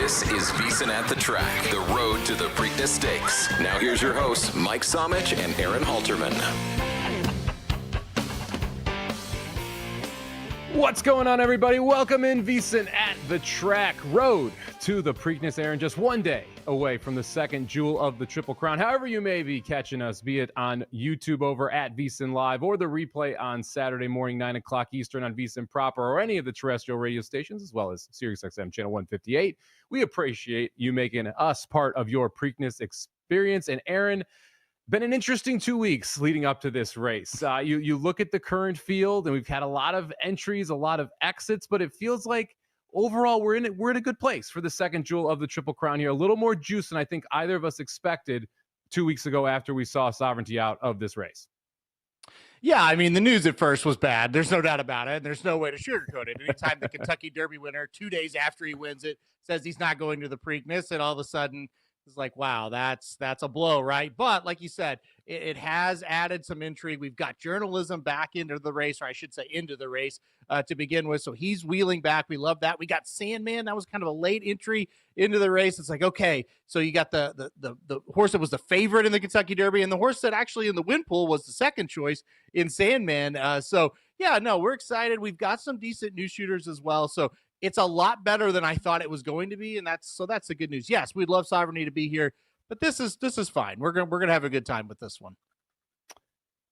This is VSiN at the Track, the road to the Preakness Stakes. Now here's your hosts, Mike Somich and Aaron Halterman. What's going on, everybody? Welcome in VSiN at the Track, road to the Preakness. Aaron, just one day away from the second jewel of the Triple Crown. However you may be catching us, be it on YouTube over at VSiN Live or the replay on Saturday morning, 9 o'clock Eastern on VSiN proper or any of the terrestrial radio stations, as well as SiriusXM channel 158. We appreciate you making us part of your Preakness experience. And Aaron, been an interesting 2 weeks leading up to this race. You look at the current field, and we've had a lot of entries, a lot of exits, but it feels like overall we're in a good place for the second jewel of the Triple Crown here. A little more juice than I think either of us expected 2 weeks ago after we saw Sovereignty out of this race. Yeah, I mean, the news at first was bad. There's no doubt about it. There's no way to sugarcoat it. Anytime the Kentucky Derby winner, 2 days after he wins it, says he's not going to the Preakness, and all of a sudden it's like, wow, that's a blow, right? But like you said, it has added some intrigue. We've got Journalism back into the race, or I should say into the race to begin with. So he's wheeling back. We love that. We got Sandman. That was kind of a late entry into the race. It's like, okay, so you got the horse that was the favorite in the Kentucky Derby, and the horse that actually in the win pool was the second choice in Sandman. So yeah, no, we're excited. We've got some decent new shooters as well. So it's a lot better than I thought it was going to be, and that's the good news. Yes, we'd love Sovereignty to be here, but this is fine. We're gonna have a good time with this one.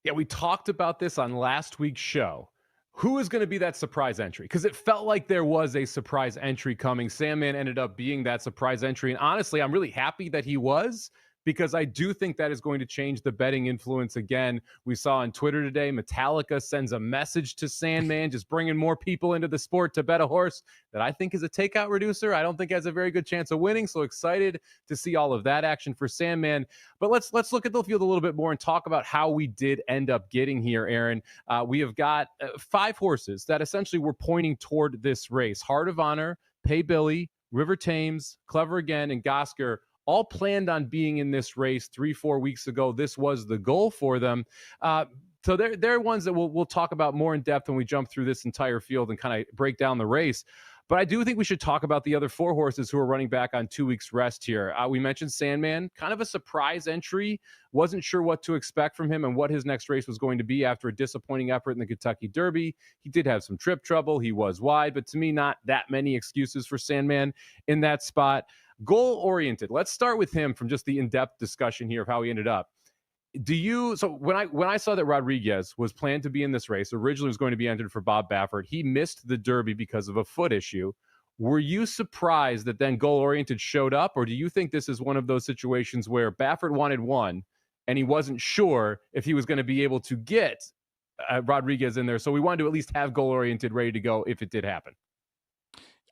Yeah, we talked about this on last week's show. Who is going to be that surprise entry? Because it felt like there was a surprise entry coming. Sandman ended up being that surprise entry, and honestly, I'm really happy that he was, because I do think that is going to change the betting influence again. We saw on Twitter today, Metallica sends a message to Sandman, just bringing more people into the sport to bet a horse that I think is a takeout reducer. I don't think has a very good chance of winning, so excited to see all of that action for Sandman. But let's look at the field a little bit more and talk about how we did end up getting here, Aaron. We have got 5 horses that essentially were pointing toward this race. Heart of Honor, Pay Billy, River Thames, Clever Again, and Gosker all planned on being in this race 3-4 weeks ago. This was the goal for them. So they're ones that we'll talk about more in depth when we jump through this entire field and kind of break down the race. But I do think we should talk about the other 4 horses who are running back on 2 weeks rest here. We mentioned Sandman, kind of a surprise entry. Wasn't sure what to expect from him and what his next race was going to be after a disappointing effort in the Kentucky Derby. He did have some trip trouble. He was wide, but to me, not that many excuses for Sandman in that spot. Goal-oriented. Let's start with him from just the in-depth discussion here of how he ended up. So when I saw that Rodriguez was planned to be in this race, originally was going to be entered for Bob Baffert, he missed the Derby because of a foot issue. Were you surprised that then goal-oriented showed up, or do you think this is one of those situations where Baffert wanted one and he wasn't sure if he was going to be able to get Rodriguez in there, so we wanted to at least have goal-oriented ready to go if it did happen?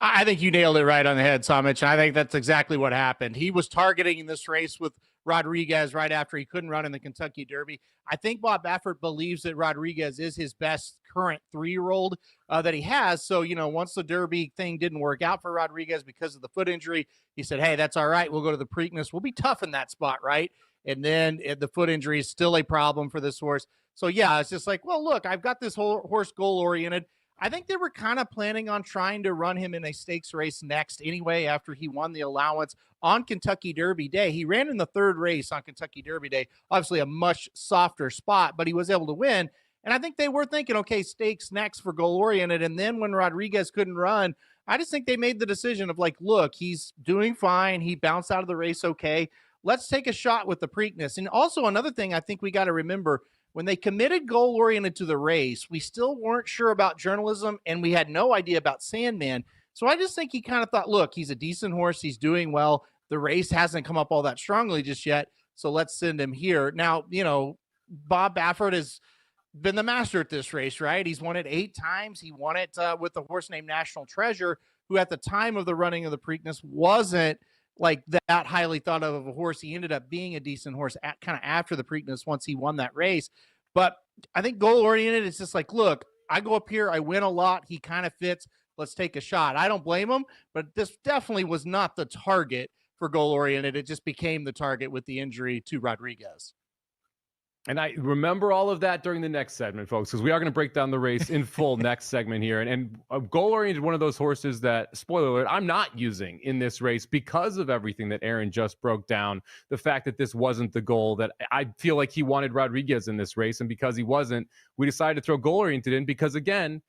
I think you nailed it right on the head, Somich. I think that's exactly what happened. He was targeting this race with Rodriguez right after he couldn't run in the Kentucky Derby. I think Bob Baffert believes that Rodriguez is his best current 3-year-old that he has. So, once the Derby thing didn't work out for Rodriguez because of the foot injury, he said, hey, that's all right. We'll go to the Preakness. We'll be tough in that spot, right? And then the foot injury is still a problem for this horse. So, yeah, it's just like, well, look, I've got this whole horse goal-oriented. I think they were kind of planning on trying to run him in a stakes race next anyway after he won the allowance on Kentucky Derby Day. He ran in the 3rd race on Kentucky Derby Day, obviously a much softer spot, but he was able to win. And I think they were thinking, okay, stakes next for goal-oriented. And then when Rodriguez couldn't run, I just think they made the decision of like, look, he's doing fine. He bounced out of the race okay. Let's take a shot with the Preakness. And also another thing I think we got to remember, when they committed goal-oriented to the race, we still weren't sure about Journalism, and we had no idea about Sandman. So I just think he kind of thought, look, he's a decent horse. He's doing well. The race hasn't come up all that strongly just yet, so let's send him here. Now, Bob Baffert has been the master at this race, right? He's won it 8 times. He won it with a horse named National Treasure, who at the time of the running of the Preakness wasn't like that highly thought of a horse. He ended up being a decent horse kind of after the Preakness once he won that race. But I think goal-oriented, it's just like, look, I go up here, I win a lot, he kind of fits, let's take a shot. I don't blame him, but this definitely was not the target for goal-oriented. It just became the target with the injury to Rodriguez. And I remember all of that during the next segment, folks, because we are going to break down the race in full next segment here. And goal-oriented, one of those horses that, spoiler alert, I'm not using in this race because of everything that Aaron just broke down. The fact that this wasn't the goal, that I feel like he wanted Rodriguez in this race. And because he wasn't, we decided to throw goal-oriented in because, again,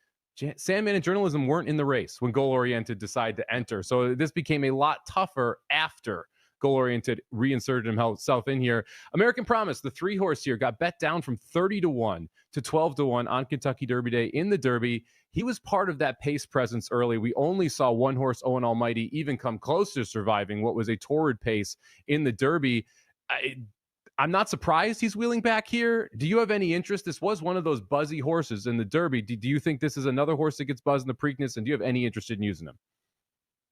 Sandman and Journalism weren't in the race when goal-oriented decided to enter. So this became a lot tougher after goal-oriented reinserted himself in here. American Promise, the 3-horse here, got bet down from 30-1 to 12-1 on Kentucky Derby Day in the Derby. He was part of that pace presence early. We only saw 1-horse Owen Almighty even come close to surviving what was a torrid pace in the Derby. I'm not surprised he's wheeling back here. Do you have any interest? This was one of those buzzy horses in the Derby. Do you think this is another horse that gets buzzed in the Preakness, and do you have any interest in using him?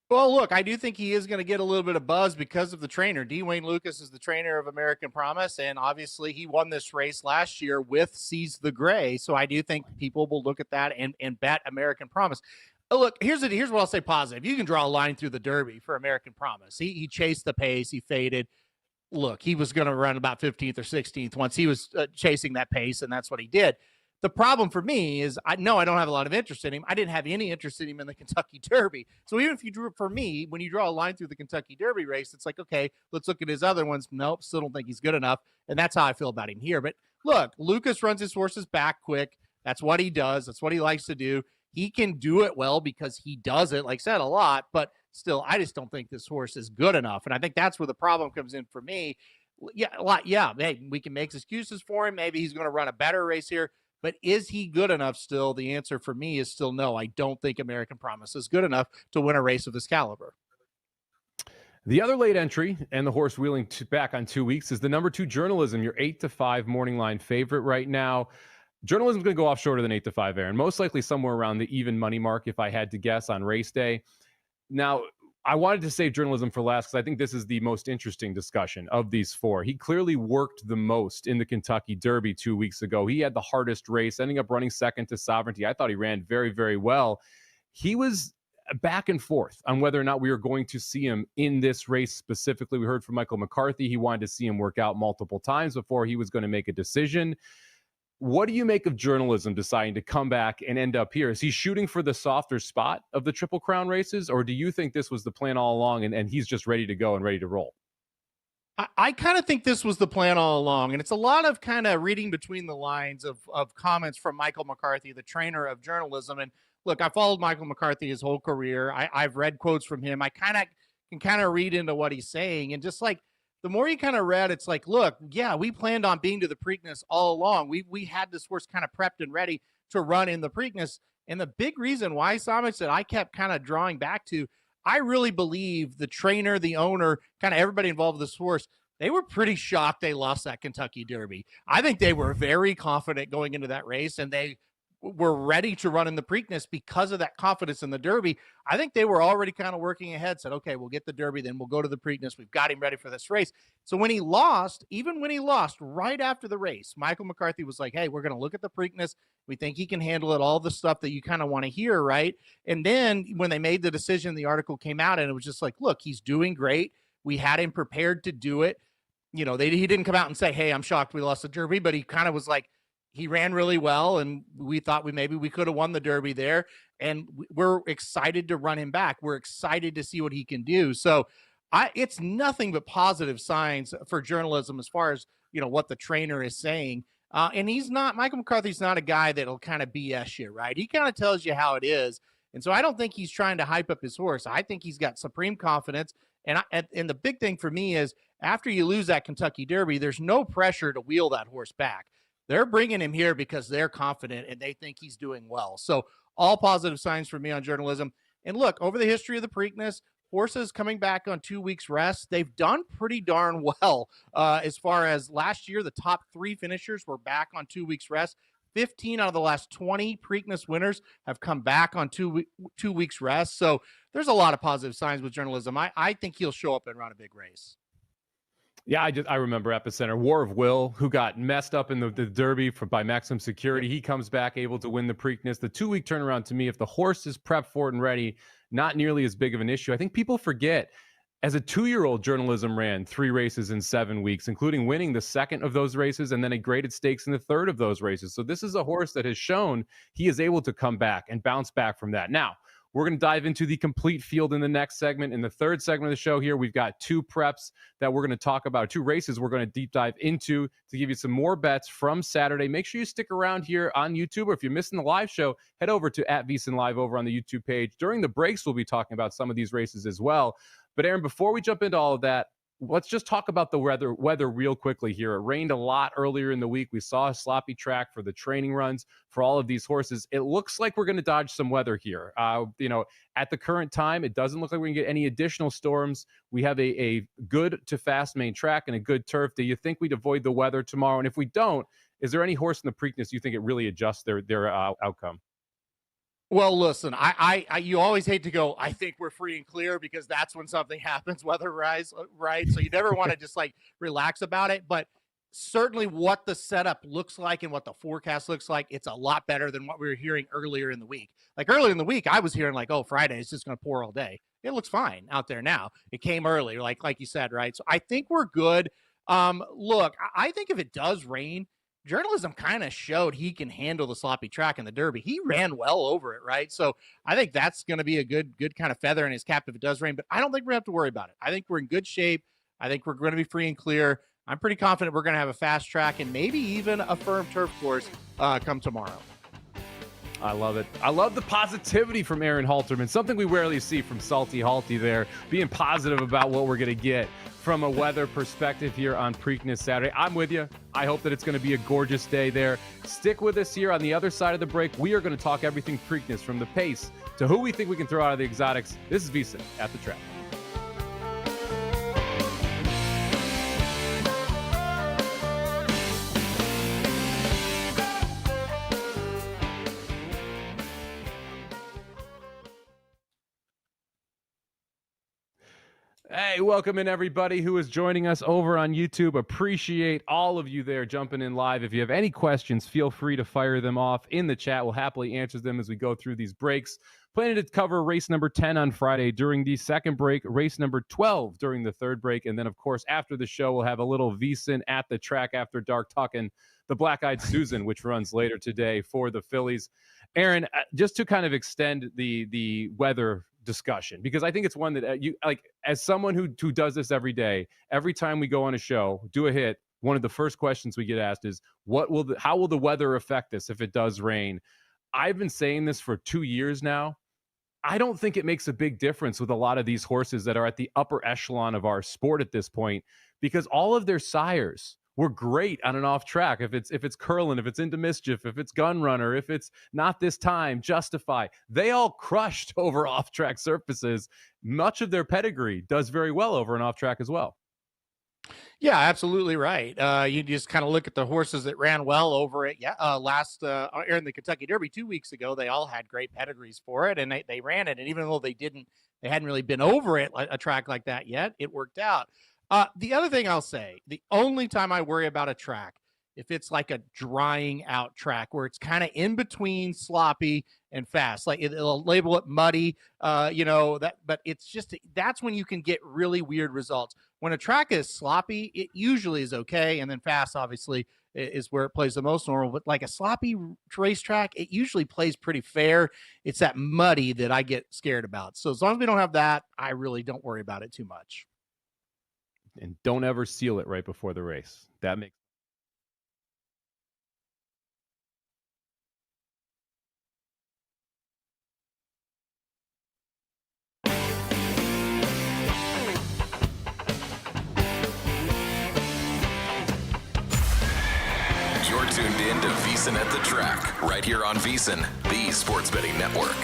Well, look, I do think he is going to get a little bit of buzz because of the trainer. D. Wayne Lucas is the trainer of American Promise, and obviously he won this race last year with Seize the Gray. So I do think people will look at that and bet American Promise. Look, here's what I'll say positive. You can draw a line through the Derby for American Promise. He chased the pace. He faded. Look, he was going to run about 15th or 16th once he was chasing that pace, and that's what he did. The problem for me is I don't have a lot of interest in him. I didn't have any interest in him in the Kentucky Derby. So even if you drew, for me, when you draw a line through the Kentucky Derby race, it's like, okay, let's look at his other ones. Nope, still don't think he's good enough. And that's how I feel about him here. But look, Lucas runs his horses back quick. That's what he does. That's what he likes to do. He can do it well because he does it, like I said, a lot. But still, I just don't think this horse is good enough. And I think that's where the problem comes in for me. Yeah, hey, we can make excuses for him. Maybe he's going to run a better race here. But is he good enough still? The answer for me is still no. I don't think American Promise is good enough to win a race of this caliber. The other late entry and the horse wheeling back on 2 weeks is the number 2 Journalism, your 8-5 morning line favorite right now. Journalism is going to go off shorter than 8-5, Aaron. Most likely somewhere around the even money mark, if I had to guess, on race day. Now, I wanted to save Journalism for last because I think this is the most interesting discussion of these 4. He clearly worked the most in the Kentucky Derby 2 weeks ago. He had the hardest race, ending up running second to Sovereignty. I thought he ran very, very well. He was back and forth on whether or not we were going to see him in this race specifically. We heard from Michael McCarthy. He wanted to see him work out multiple times before he was going to make a decision. What do you make of Journalism deciding to come back and end up here? Is he shooting for the softer spot of the Triple Crown races, or do you think this was the plan all along and he's just ready to go and ready to roll? I kind of think this was the plan all along, and it's a lot of kind of reading between the lines of comments from Michael McCarthy, the trainer of Journalism. And look, I followed Michael McCarthy his whole career. I've read quotes from him. I can read into what he's saying, and just like, the more you kind of read, it's like, look, yeah, we planned on being to the Preakness all along. We had this horse kind of prepped and ready to run in the Preakness. And the big reason why, Somich, that I kept kind of drawing back to, I really believe the trainer, the owner, kind of everybody involved with this horse, they were pretty shocked they lost that Kentucky Derby. I think they were very confident going into that race, and they were ready to run in the Preakness because of that confidence in the Derby. I think they were already kind of working ahead, said, okay, we'll get the Derby, then we'll go to the Preakness. We've got him ready for this race. So when he lost, even when he lost right after the race, Michael McCarthy was like, hey, we're going to look at the Preakness. We think he can handle it, all the stuff that you kind of want to hear, right? And then when they made the decision, the article came out, and it was just like, look, he's doing great. We had him prepared to do it. You know, he didn't come out and say, hey, I'm shocked we lost the Derby, but he kind of was like, he ran really well, and we thought maybe we could have won the Derby there, and we're excited to run him back. We're excited to see what he can do. So it's nothing but positive signs for Journalism as far as, you know, what the trainer is saying. And Michael McCarthy's not a guy that'll kind of BS you, right? He kind of tells you how it is. And so I don't think he's trying to hype up his horse. I think he's got supreme confidence. And the big thing for me is after you lose that Kentucky Derby, there's no pressure to wheel that horse back. They're bringing him here because they're confident and they think he's doing well. So all positive signs for me on Journalism. And look, over the history of the Preakness, horses coming back on 2 weeks rest, they've done pretty darn well. As far as last year, the top 3 finishers were back on 2 weeks rest. 15 out of the last 20 Preakness winners have come back on 2 weeks rest. So there's a lot of positive signs with Journalism. I think he'll show up and run a big race. Yeah, I remember Epicenter, War of Will, who got messed up in the Derby by Maximum Security. He comes back able to win the Preakness. The 2 week turnaround, to me, if the horse is prepped for it and ready, not nearly as big of an issue. I think people forget As a 2-year-old, Journalism ran 3 races in 7 weeks, including winning the second of those races and then a graded stakes in the third of those races. So this is a horse that has shown he is able to come back and bounce back from that. Now, we're going to dive into the complete field in the next segment. In the third segment of the show here, we've got 2 preps that we're going to talk about, 2 races we're going to deep dive into to give you some more bets from Saturday. Make sure you stick around here on YouTube, or if you're missing the live show, head over to @VSiN Live over on the YouTube page. During the breaks, we'll be talking about some of these races as well. But Aaron, before we jump into all of that, let's just talk about the weather real quickly here. It rained a lot earlier in the week. We saw a sloppy track for the training runs for all of these horses. It looks like we're going to dodge some weather here. At the current time, it doesn't look like we're going to get any additional storms. We have a good to fast main track and a good turf. Do you think we'd avoid the weather tomorrow? And if we don't, is there any horse in the Preakness you think it really adjusts their outcome? Well, listen, you always hate to go, I think we're free and clear, because that's when something happens weather-wise, right? So you never want to just like relax about it. But certainly what the setup looks like and what the forecast looks like, it's a lot better than what we were hearing earlier in the week. Like earlier in the week, I was hearing like, oh, Friday is just going to pour all day. It looks fine out there now. It came earlier, like you said, right? So I think we're good. Look, I think if it does rain, Journalism kind of showed he can handle the sloppy track in the Derby. He ran well over it, right? So I think that's going to be a good kind of feather in his cap if it does rain, but I don't think we have to worry about it. I think we're in good shape. I think we're going to be free and clear. I'm pretty confident we're going to have a fast track and maybe even a firm turf course come tomorrow. I love it. I love the positivity from Aaron Halterman, something we rarely see from Salty Halty there, being positive about what we're going to get from a weather perspective here on Preakness Saturday. I'm with you. I hope that it's going to be a gorgeous day there. Stick with us here on the other side of the break. We are going to talk everything Preakness, from the pace to who we think we can throw out of the exotics. This is VSiN at the track. Hey, welcome in everybody who is joining us over on YouTube. Appreciate all of you there jumping in live. If you have any questions, feel free to fire them off in the chat. We'll happily answer them as we go through these breaks. Planning to cover race number 10 on Friday during the second break, race number 12 during the third break, and then, of course, after the show, we'll have a little VSiN at the track after dark talking the Black-Eyed Susan, which runs later today for the fillies. Aaron, just to kind of extend the weather discussion, because I think it's one that you like, as someone who does this every day, every time we go on a show, do a hit, one of the first questions we get asked is, how will the weather affect this if it does rain? I've been saying this for 2 years now. I don't think it makes a big difference with a lot of these horses that are at the upper echelon of our sport at this point, because all of their sires were great on an off track. If it's curling, if it's Into Mischief, if it's Gun Runner, if it's Not This Time, Justify, they all crushed over off track surfaces. Much of their pedigree does very well over an off track as well. Yeah, absolutely right. You just kind of look at the horses that ran well over it. Yeah, in the Kentucky Derby 2 weeks ago, they all had great pedigrees for it, and they ran it. And even though they hadn't really been over it, a track like that yet, it worked out. The other thing I'll say, the only time I worry about a track, if it's like a drying out track where it's kind of in between sloppy and fast, like it'll label it muddy, but it's just, that's when you can get really weird results. When a track is sloppy, it usually is okay. And then fast, obviously, is where it plays the most normal. But like a sloppy racetrack, it usually plays pretty fair. It's that muddy that I get scared about. So as long as we don't have that, I really don't worry about it too much. And don't ever seal it right before the race. That makes You're tuned in to VSiN at the Track, right here on VSiN, the sports betting network.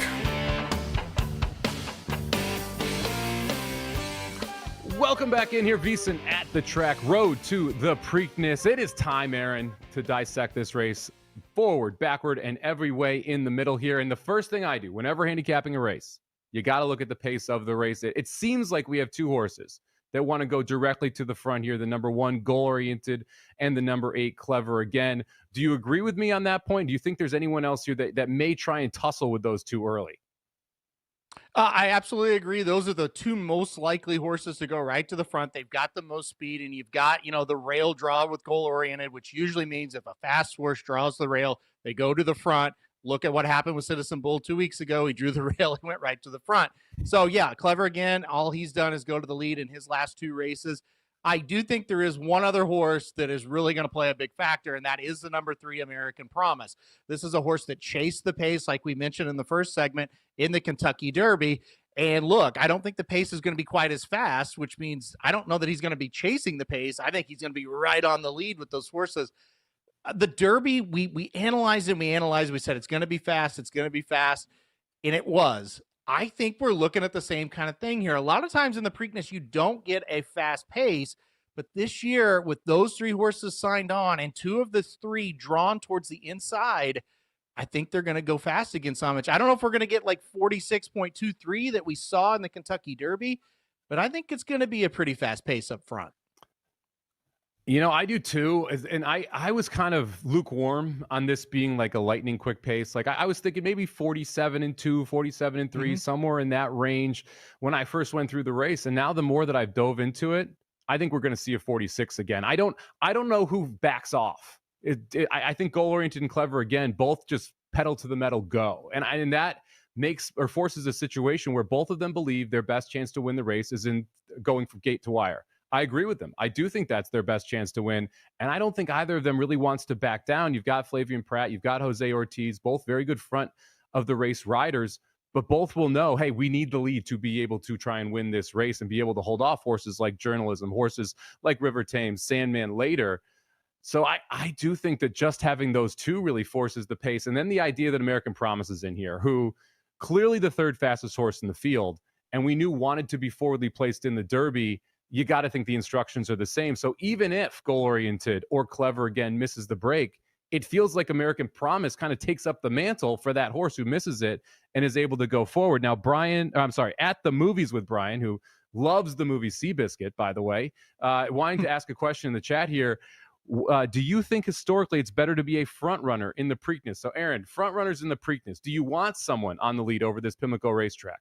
Welcome back in here, VSiN at the track, road to the Preakness. It is time, Aaron, to dissect this race forward, backward, and every way in the middle here. And the first thing I do whenever handicapping a race, you got to look at the pace of the race. It seems like we have 2 horses that want to go directly to the front here, the number 1 goal-oriented and the number 8 clever again. Do you agree with me on that point? Do you think there's anyone else here that may try and tussle with those 2 early? I absolutely agree. Those are the two most likely horses to go right to the front. They've got the most speed, and you've got, the rail draw with goal oriented, which usually means if a fast horse draws the rail, they go to the front. Look at what happened with Citizen Bull 2 weeks ago. He drew the rail, he went right to the front. So yeah, Clever again. All he's done is go to the lead in his last two races. I do think there is one other horse that is really going to play a big factor, and that is the number 3 American Promise. This is a horse that chased the pace, like we mentioned in the first segment, in the Kentucky Derby. And look, I don't think the pace is going to be quite as fast, which means I don't know that he's going to be chasing the pace. I think he's going to be right on the lead with those horses. The Derby, we analyzed and we analyzed. We said it's going to be fast. It's going to be fast. And it was. I think we're looking at the same kind of thing here. A lot of times in the Preakness, you don't get a fast pace. But this year, with those 3 horses signed on and 2 of the 3 drawn towards the inside, I think they're going to go fast against Somich. I don't know if we're going to get like 46.23 that we saw in the Kentucky Derby, but I think it's going to be a pretty fast pace up front. I do too. And I was kind of lukewarm on this being like a lightning quick pace. Like I was thinking maybe 47-2, 47-3, somewhere in that range when I first went through the race. And now the more that I've dove into it, I think we're going to see a 46 again. I don't know who backs off. I think Goal Oriented and Clever again, both just pedal to the metal, go. And that makes or forces a situation where both of them believe their best chance to win the race is in going from gate to wire. I agree with them. I do think that's their best chance to win. And I don't think either of them really wants to back down. You've got Flavian Pratt, you've got Jose Ortiz, both very good front of the race riders, but both will know, hey, we need the lead to be able to try and win this race and be able to hold off horses like Journalism, horses like River Thames, Sandman later. So I do think that just having those 2 really forces the pace. And then the idea that American Promise is in here, who clearly the 3rd fastest horse in the field, and we knew wanted to be forwardly placed in the Derby, you got to think the instructions are the same. So even if Goal Oriented or Clever again misses the break, it feels like American Promise kind of takes up the mantle for that horse who misses it and is able to go forward. Now, at the movies with Brian, who loves the movie Seabiscuit, by the way, wanting to ask a question in the chat here. Do you think historically it's better to be a front runner in the Preakness? So Aaron, front runners in the Preakness, do you want someone on the lead over this Pimlico racetrack?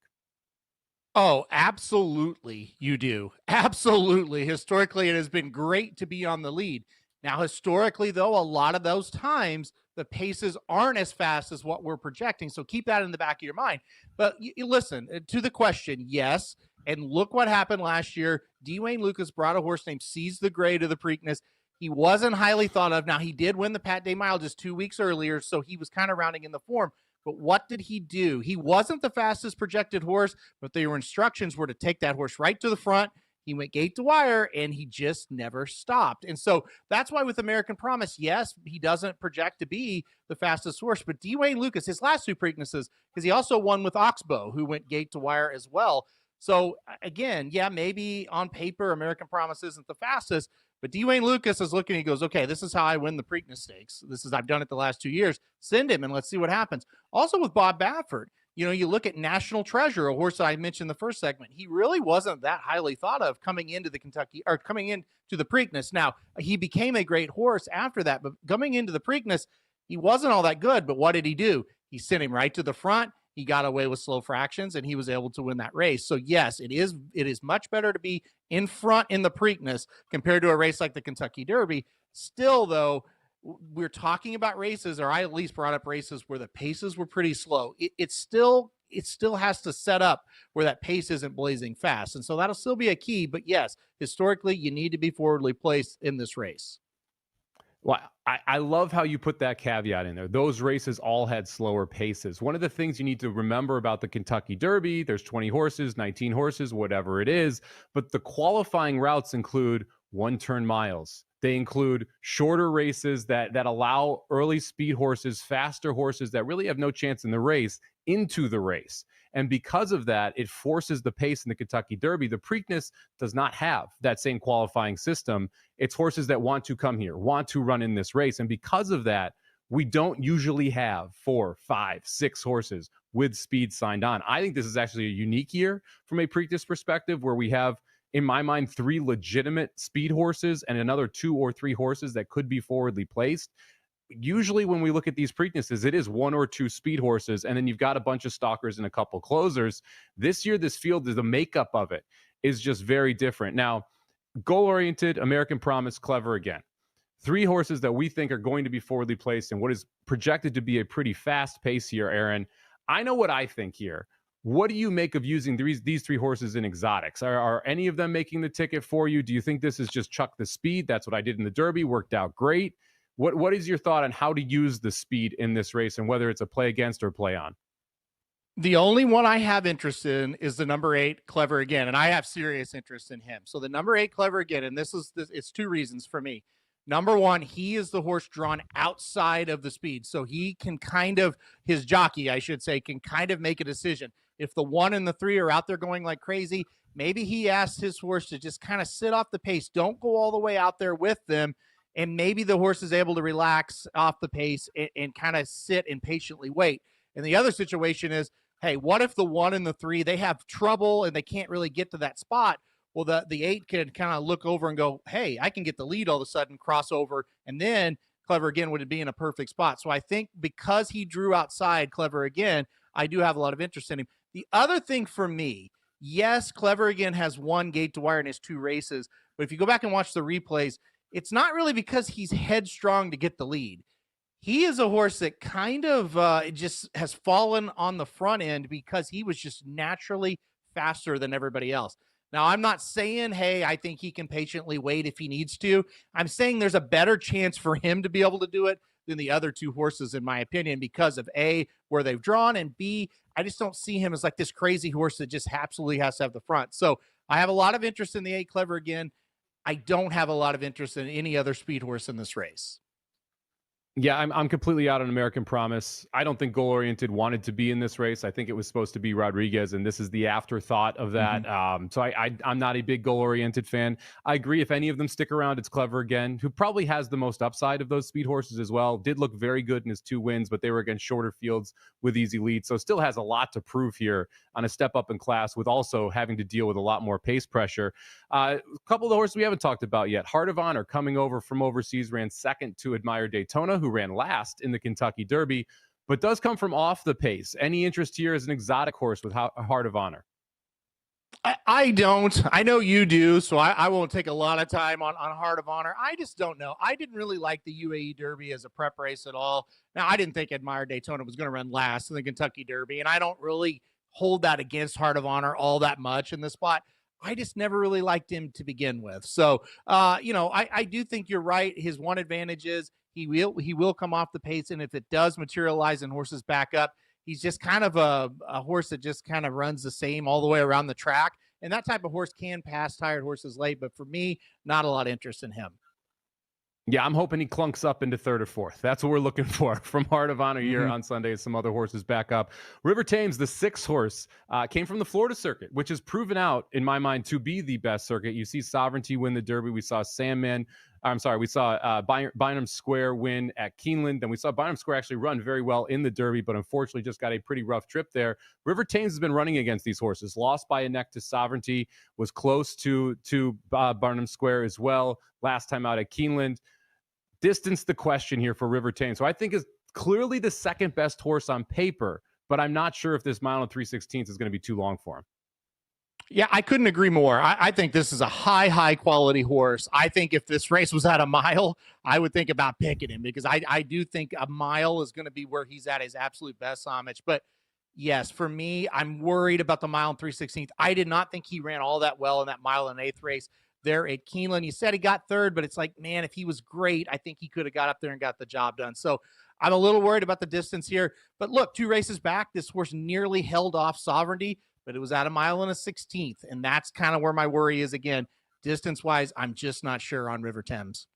Oh, absolutely you do. Absolutely. Historically, it has been great to be on the lead. Now, historically, though, a lot of those times, the paces aren't as fast as what we're projecting. So keep that in the back of your mind. But you listen to the question, yes. And look what happened last year. Dwayne Lucas brought a horse named Seize the Gray to the Preakness. He wasn't highly thought of. Now, he did win the Pat Day Mile just 2 weeks earlier, so he was kind of rounding in the form. But what did he do? He wasn't the fastest projected horse, but their instructions were to take that horse right to the front. He went gate to wire, and he just never stopped. And so that's why with American Promise, yes, he doesn't project to be the fastest horse. But Dwayne Lucas, his last 2 Preaknesses, because he also won with Oxbow, who went gate to wire as well. So again, yeah, maybe on paper, American Promise isn't the fastest, but Dwayne Lucas is looking, he goes, okay, this is how I win the Preakness Stakes. I've done it the last 2 years. Send him and let's see what happens. Also with Bob Baffert, you look at National Treasure, a horse that I mentioned in the first segment. He really wasn't that highly thought of coming into the Preakness. Now, he became a great horse after that, but coming into the Preakness, he wasn't all that good. But what did he do? He sent him right to the front. He got away with slow fractions, and he was able to win that race. So, yes, it is much better to be in front in the Preakness compared to a race like the Kentucky Derby. Still, though, we're talking about races, or I at least brought up races where the paces were pretty slow. It still has to set up where that pace isn't blazing fast. And so that'll still be a key. But, yes, historically, you need to be forwardly placed in this race. Well, I love how you put that caveat in there. Those races all had slower paces. One of the things you need to remember about the Kentucky Derby, there's 20 horses, 19 horses, whatever it is, but the qualifying routes include one-turn miles. They include shorter races that allow early speed horses, faster horses that really have no chance in the race into the race. And because of that, it forces the pace in the Kentucky Derby. The Preakness does not have that same qualifying system. It's horses that want to come here, want to run in this race. And because of that, we don't usually have 4, 5, 6 horses with speed signed on. I think this is actually a unique year from a Preakness perspective, where we have, in my mind, 3 legitimate speed horses and another 2 or 3 horses that could be forwardly placed. usually when we look at these Preaknesses, it is 1 or 2 speed horses, and then you've got a bunch of stalkers and a couple closers. This year, this field, the makeup of it is just very different. Now, goal-oriented, American Promise, Clever Again. 3 horses that we think are going to be forwardly placed in what is projected to be a pretty fast pace here, Aaron. I know what I think here. What do you make of using these 3 horses in exotics? Are any of them making the ticket for you? Do you think this is just chuck the speed? That's what I did in the Derby, worked out great. What is your thought on how to use the speed in this race and whether it's a play against or play on? The only one I have interest in is the number 8, Clever Again, and I have serious interest in him. So the number 8, Clever Again, and it's 2 reasons for me. Number 1, he is the horse drawn outside of the speed, so he can his jockey, I should say, can kind of make a decision. If the 1 and the 3 are out there going like crazy, maybe he asks his horse to just kind of sit off the pace. Don't go all the way out there with them. And maybe the horse is able to relax off the pace and kind of sit and patiently wait. And the other situation is, hey, what if the 1 and the 3, they have trouble and they can't really get to that spot? Well, the 8 can kind of look over and go, hey, I can get the lead all of a sudden, cross over, and then Clever Again would be in a perfect spot. So I think because he drew outside Clever Again, I do have a lot of interest in him. The other thing for me, yes, Clever Again has 1 gate to wire in his 2 races, but if you go back and watch the replays, it's not really because he's headstrong to get the lead. He is a horse that kind of just has fallen on the front end because he was just naturally faster than everybody else. Now, I'm not saying, hey, I think he can patiently wait if he needs to. I'm saying there's a better chance for him to be able to do it than the other 2 horses, in my opinion, because of A, where they've drawn, and B, I just don't see him as like this crazy horse that just absolutely has to have the front. So I have a lot of interest in the 8, Clever Again. I don't have a lot of interest in any other speed horse in this race. Yeah, I'm completely out on American Promise. I don't think Goal Oriented wanted to be in this race. I think it was supposed to be Rodriguez, and this is the afterthought of that. So I'm not a big Goal Oriented fan. I agree. If any of them stick around, it's Clever Again, who probably has the most upside of those speed horses as well. Did look very good in his 2 wins, but they were against shorter fields with easy leads. So still has a lot to prove here on a step up in class, with also having to deal with a lot more pace pressure. A couple of the horses we haven't talked about yet. Heart of Honor, coming over from overseas, ran second to Admire Daytona, who ran last in the Kentucky Derby, but does come from off the pace. Any interest here as an exotic horse with Heart of Honor? I don't. I know you do, so I won't take a lot of time on Heart of Honor. I just don't know. I didn't really like the UAE Derby as a prep race at all. Now, I didn't think Admire Daytona was going to run last in the Kentucky Derby, and I don't really hold that against Heart of Honor all that much in this spot. I just never really liked him to begin with. So, I do think you're right. His one advantage is he will come off the pace, and if it does materialize and horses back up, he's just kind of a horse that just kind of runs the same all the way around the track. And that type of horse can pass tired horses late, but for me, not a lot of interest in him. Yeah, I'm hoping he clunks up into 3rd or 4th. That's what we're looking for from Heart of Honor here on Sunday. Some other horses back up. River Thames, the 6th horse, came from the Florida circuit, which has proven out, in my mind, to be the best circuit. You see Sovereignty win the Derby. We saw we saw Bynum Square win at Keeneland. Then we saw Bynum Square actually run very well in the Derby, but unfortunately just got a pretty rough trip there. River Thames has been running against these horses. Lost by a neck to Sovereignty. Was close to Bynum Square as well last time out at Keeneland. Distance the question here for River Thames. So I think is clearly the 2nd best horse on paper, but I'm not sure if this mile and 3/16 is going to be too long for him. Yeah, I couldn't agree more. I think this is a high quality horse. I think if this race was at a mile, I would think about picking him because I do think a mile is going to be where he's at his absolute best, Somich. But yes, for me, I'm worried about the mile and 3/16. I did not think he ran all that well in that mile and 1/8 race there at Keeneland. You said he got 3rd, but it's like, man, if he was great, I think he could have got up there and got the job done. So I'm a little worried about the distance here. But look, 2 races back, this horse nearly held off Sovereignty, but it was at a mile and 1/16. And that's kind of where my worry is again. Distance-wise, I'm just not sure on River Thames.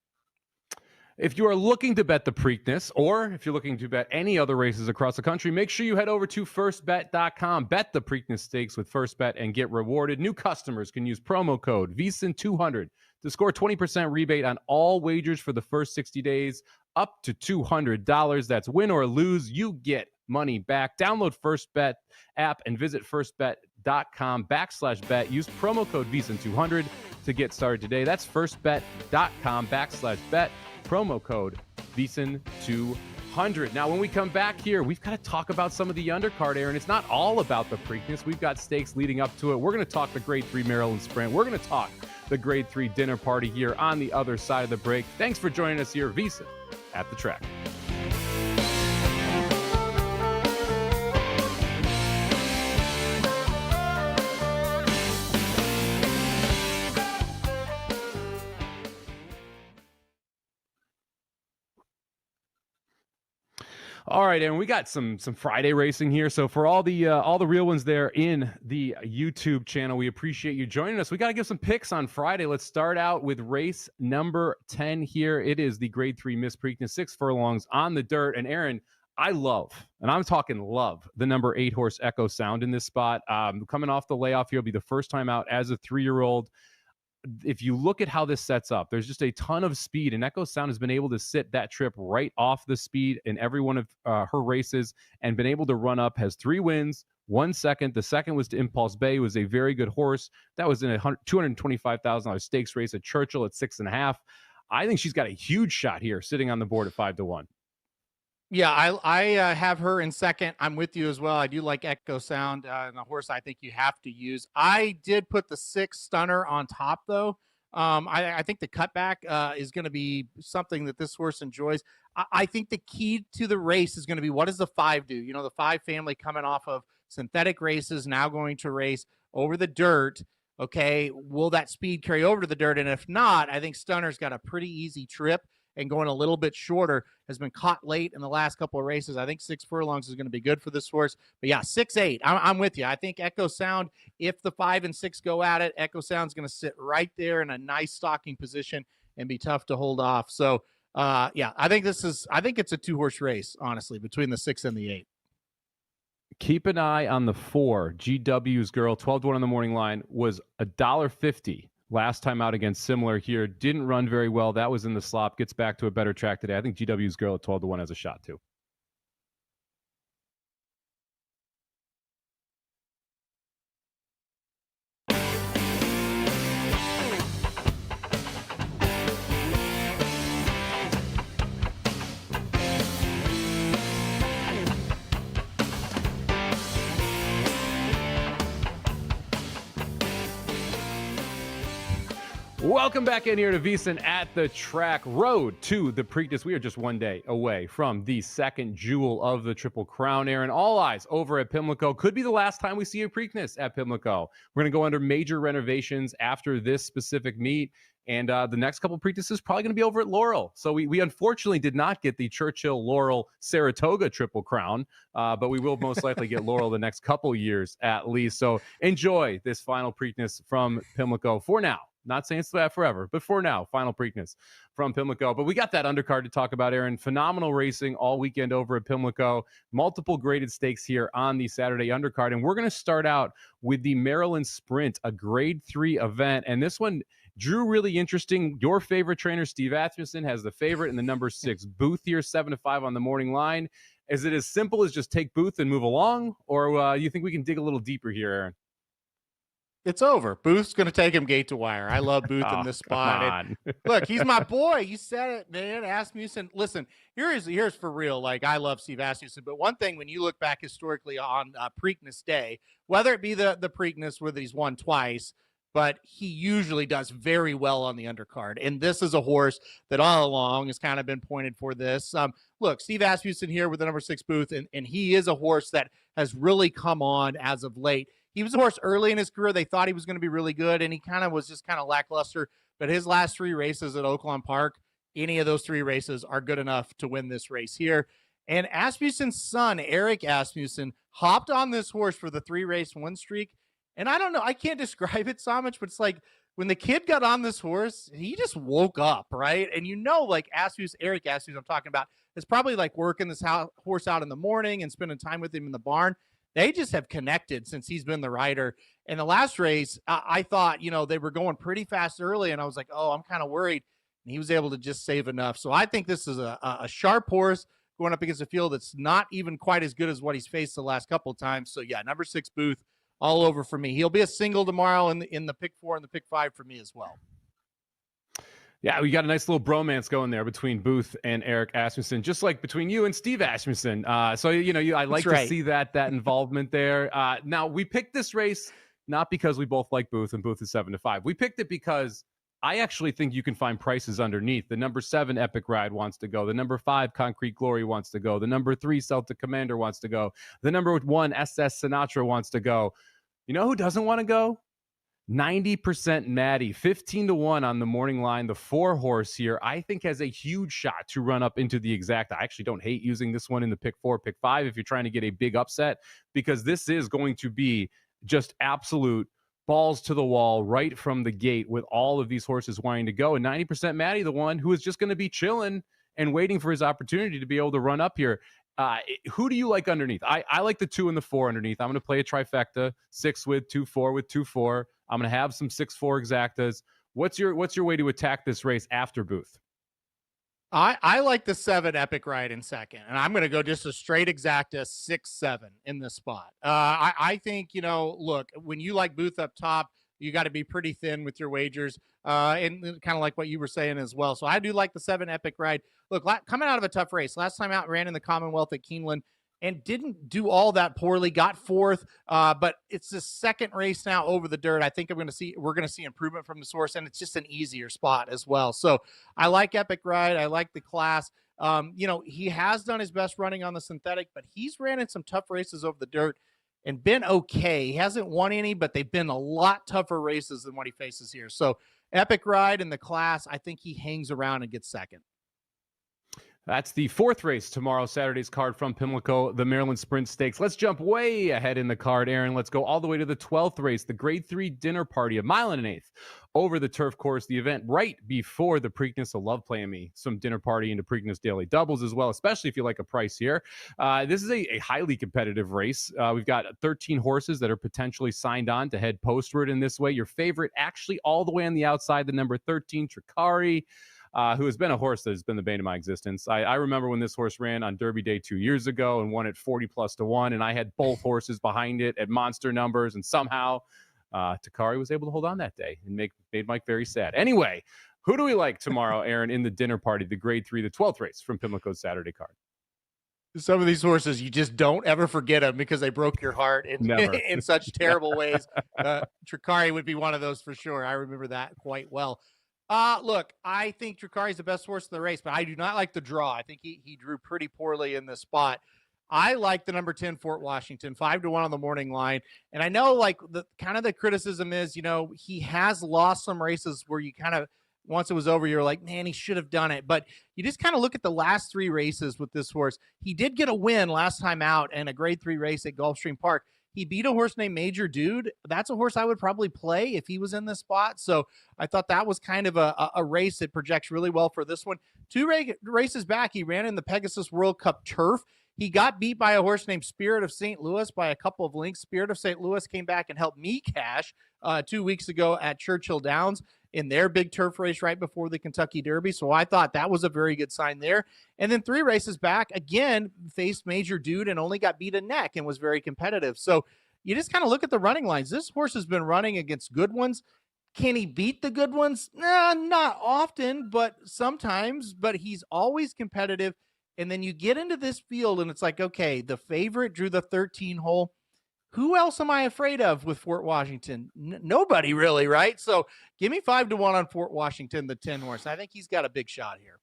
If you are looking to bet the Preakness, or if you're looking to bet any other races across the country, make sure you head over to firstbet.com. Bet the Preakness Stakes with First Bet and get rewarded. New customers can use promo code VSiN200 to score 20% rebate on all wagers for the first 60 days, up to $200. That's win or lose, you get money back. Download First Bet app and visit firstbet.com/bet. Use promo code VSiN200 to get started today. That's firstbet.com/bet. Promo code VSiN 200. Now, when we come back here, we've got to talk about some of the undercard, Aaron. It's not all about the Preakness. We've got stakes leading up to it. We're going to talk the Grade 3 Maryland Sprint. We're going to talk the Grade 3 dinner party here on the other side of the break. Thanks for joining us here, VSiN at the Track. All right, and we got some Friday racing here. So for all the real ones there in the YouTube channel, we appreciate you joining us. We got to give some picks on Friday. Let's start out with race number 10 here. It is the Grade 3 Miss Preakness, 6 furlongs on the dirt. And Aaron, I love, and I'm talking love, the number 8 horse Echo Sound in this spot. Coming off the layoff here, will be the first time out as a 3-year-old. If you look at how this sets up, there's just a ton of speed, and Echo Sound has been able to sit that trip right off the speed in every one of her races and been able to run up, has 3 wins, 1 second. The second was to Impulse Bay, who was a very good horse. That was in a $225,000 stakes race at Churchill at 6.5. I think she's got a huge shot here sitting on the board at 5-1. Yeah, I have her in second. I'm with you as well. I do like Echo Sound, and the horse I think you have to use. I did put the 6 Stunner on top, though. I think the cutback is going to be something that this horse enjoys. I think the key to the race is going to be, what does the 5 do? You know, the 5 family coming off of synthetic races, now going to race over the dirt. Okay, will that speed carry over to the dirt? And if not, I think Stunner's got a pretty easy trip, and going a little bit shorter, has been caught late in the last couple of races. I think 6 furlongs is going to be good for this horse. But yeah, 6-8, I'm with you. I think Echo Sound, if the 5 and 6 go at it, Echo Sound's going to sit right there in a nice stalking position and be tough to hold off. So yeah, I think it's a 2-horse race, honestly, between the 6 and the 8. Keep an eye on the 4. GW's Girl, 12-1 on the morning line, was $1.50 last time out against Similar here. Didn't run very well. That was in the slop. Gets back to a better track today. I think GW's Girl at 12-1 has a shot too. Welcome back in here to VSiN at the Track. Road to the Preakness. We are just one day away from the second jewel of the Triple Crown, Aaron. All eyes over at Pimlico. Could be the last time we see a Preakness at Pimlico. We're going to go under major renovations after this specific meet. And the next couple of Preaknesses is probably going to be over at Laurel. So we unfortunately did not get the Churchill, Laurel, Saratoga Triple Crown, but we will most likely get Laurel the next couple years at least. So enjoy this final Preakness from Pimlico for now. Not saying it's that forever, but for now, final Preakness from Pimlico. But we got that undercard to talk about, Aaron. Phenomenal racing all weekend over at Pimlico. Multiple graded stakes here on the Saturday undercard. And we're going to start out with the Maryland Sprint, a grade 3 event. And this one drew really interesting. Your favorite trainer, Steve Asmussen, has the favorite in the number 6 Booth here, 7-5 on the morning line. Is it as simple as just take Booth and move along? Or you think we can dig a little deeper here, Aaron? It's over. Booth's going to take him gate to wire. I love Booth in this spot. Look, he's my boy. You said it, man. Asmussen. Listen, here's for real. Like, I love Steve Asmussen, but one thing when you look back historically on Preakness Day, whether it be the Preakness where he's won twice, but he usually does very well on the undercard. And this is a horse that all along has kind of been pointed for this. Look, Steve Asmussen here with the number 6 Booth, and he is a horse that has really come on as of late. He was a horse early in his career. They thought he was going to be really good, and he kind of was just kind of lackluster. But his last 3 races at Oaklawn Park, any of those 3 races are good enough to win this race here. And Asmussen's son, Eric Asmussen, hopped on this horse for the 3-race win streak. And I don't know, I can't describe it so much, but it's like when the kid got on this horse, he just woke up, right? And you know, like Eric Asmussen I'm talking about, is probably like working this horse out in the morning and spending time with him in the barn. They just have connected since he's been the rider. In the last race, I thought, you know, they were going pretty fast early, and I was like, oh, I'm kind of worried. And he was able to just save enough. So I think this is a sharp horse going up against a field that's not even quite as good as what he's faced the last couple of times. So, yeah, number 6 Booth, all over for me. He'll be a single tomorrow in the pick 4 and the pick 5 for me as well. Yeah, we got a nice little bromance going there between Booth and Eric Asmussen, just like between you and Steve Asmussen. So, I like to see that involvement there. Now, we picked this race not because we both like Booth and Booth is 7-5. We picked it because I actually think you can find prices underneath. The number 7 Epic Ride wants to go. The number 5 Concrete Glory wants to go. The number 3 Celtic Commander wants to go. The number 1 SS Sinatra wants to go. You know who doesn't want to go? 90% Maddie, 15-1 on the morning line. The 4 horse here, I think, has a huge shot to run up into the Exacta. I actually don't hate using this one in the pick 4, pick 5 if you're trying to get a big upset, because this is going to be just absolute balls to the wall right from the gate with all of these horses wanting to go. And 90% Maddie, the one who is just going to be chilling and waiting for his opportunity to be able to run up here. Who do you like underneath? I like the 2 and the 4 underneath. I'm going to play a trifecta, 6 with 2-4 with 2-4. I'm going to have some 6-4 exactas. What's your way to attack this race after Booth? I like the 7 Epic Ride in second, and I'm going to go just a straight Exacta 6-7 in this spot. I think, look, when you like Booth up top, you got to be pretty thin with your wagers, and kind of like what you were saying as well. So I do like the 7 Epic Ride. Look, coming out of a tough race, last time out ran in the Commonwealth at Keeneland and didn't do all that poorly, got 4th, but it's the second race now over the dirt. I think we're going to see improvement from this horse, and it's just an easier spot as well. So I like Epic Ride. I like the class. He has done his best running on the synthetic, but he's ran in some tough races over the dirt and been okay. He hasn't won any, but they've been a lot tougher races than what he faces here. So Epic Ride in the class, I think he hangs around and gets second. That's the 4th race tomorrow, Saturday's card from Pimlico, the Maryland Sprint Stakes. Let's jump way ahead in the card, Aaron. Let's go all the way to the 12th race, the Grade 3 dinner party, a 1.125 over the turf course, the event right before the Preakness. I love playing me some dinner party into Preakness daily doubles as well, especially if you like a price here. This is a highly competitive race. We've got 13 horses that are potentially signed on to head postward in this way. Your favorite actually all the way on the outside, the number 13, Tricari. Who has been a horse that has been the bane of my existence. I remember when this horse ran on Derby Day 2 years ago and won at 40+1, and I had both horses behind it at monster numbers, and somehow Takari was able to hold on that day and made Mike very sad. Anyway, who do we like tomorrow, Aaron, in the dinner party, the Grade 3, the 12th race from Pimlico's Saturday card? Some of these horses, you just don't ever forget them because they broke your heart in such terrible ways. Tricari would be one of those for sure. I remember that quite well. Look, I think Tricari is the best horse in the race, but I do not like the draw. I think he drew pretty poorly in this spot. I like the number 10 Fort Washington, 5-1 on the morning line. And I know the criticism is, he has lost some races where you kind of, once it was over, you're like, man, he should have done it. But you just kind of look at the last 3 races with this horse. He did get a win last time out in a Grade 3 race at Gulfstream Park. He beat a horse named Major Dude. That's a horse I would probably play if he was in this spot. So I thought that was kind of a race that projects really well for this one. 2 races back, he ran in the Pegasus World Cup Turf. He got beat by a horse named Spirit of St. Louis by a couple of lengths. Spirit of St. Louis came back and helped me cash 2 weeks ago at Churchill Downs in their big turf race right before the Kentucky Derby. So I thought that was a very good sign there. And then 3 races back, again, faced Major Dude and only got beat a neck and was very competitive. So you just kind of look at the running lines. This horse has been running against good ones. Can he beat the good ones? Not often, but sometimes. But he's always competitive. And then you get into this field and it's like, okay, the favorite drew the 13 hole. Who else am I afraid of with Fort Washington? Nobody really, right? So give me 5-1 on Fort Washington, the 10 horse. I think he's got a big shot here.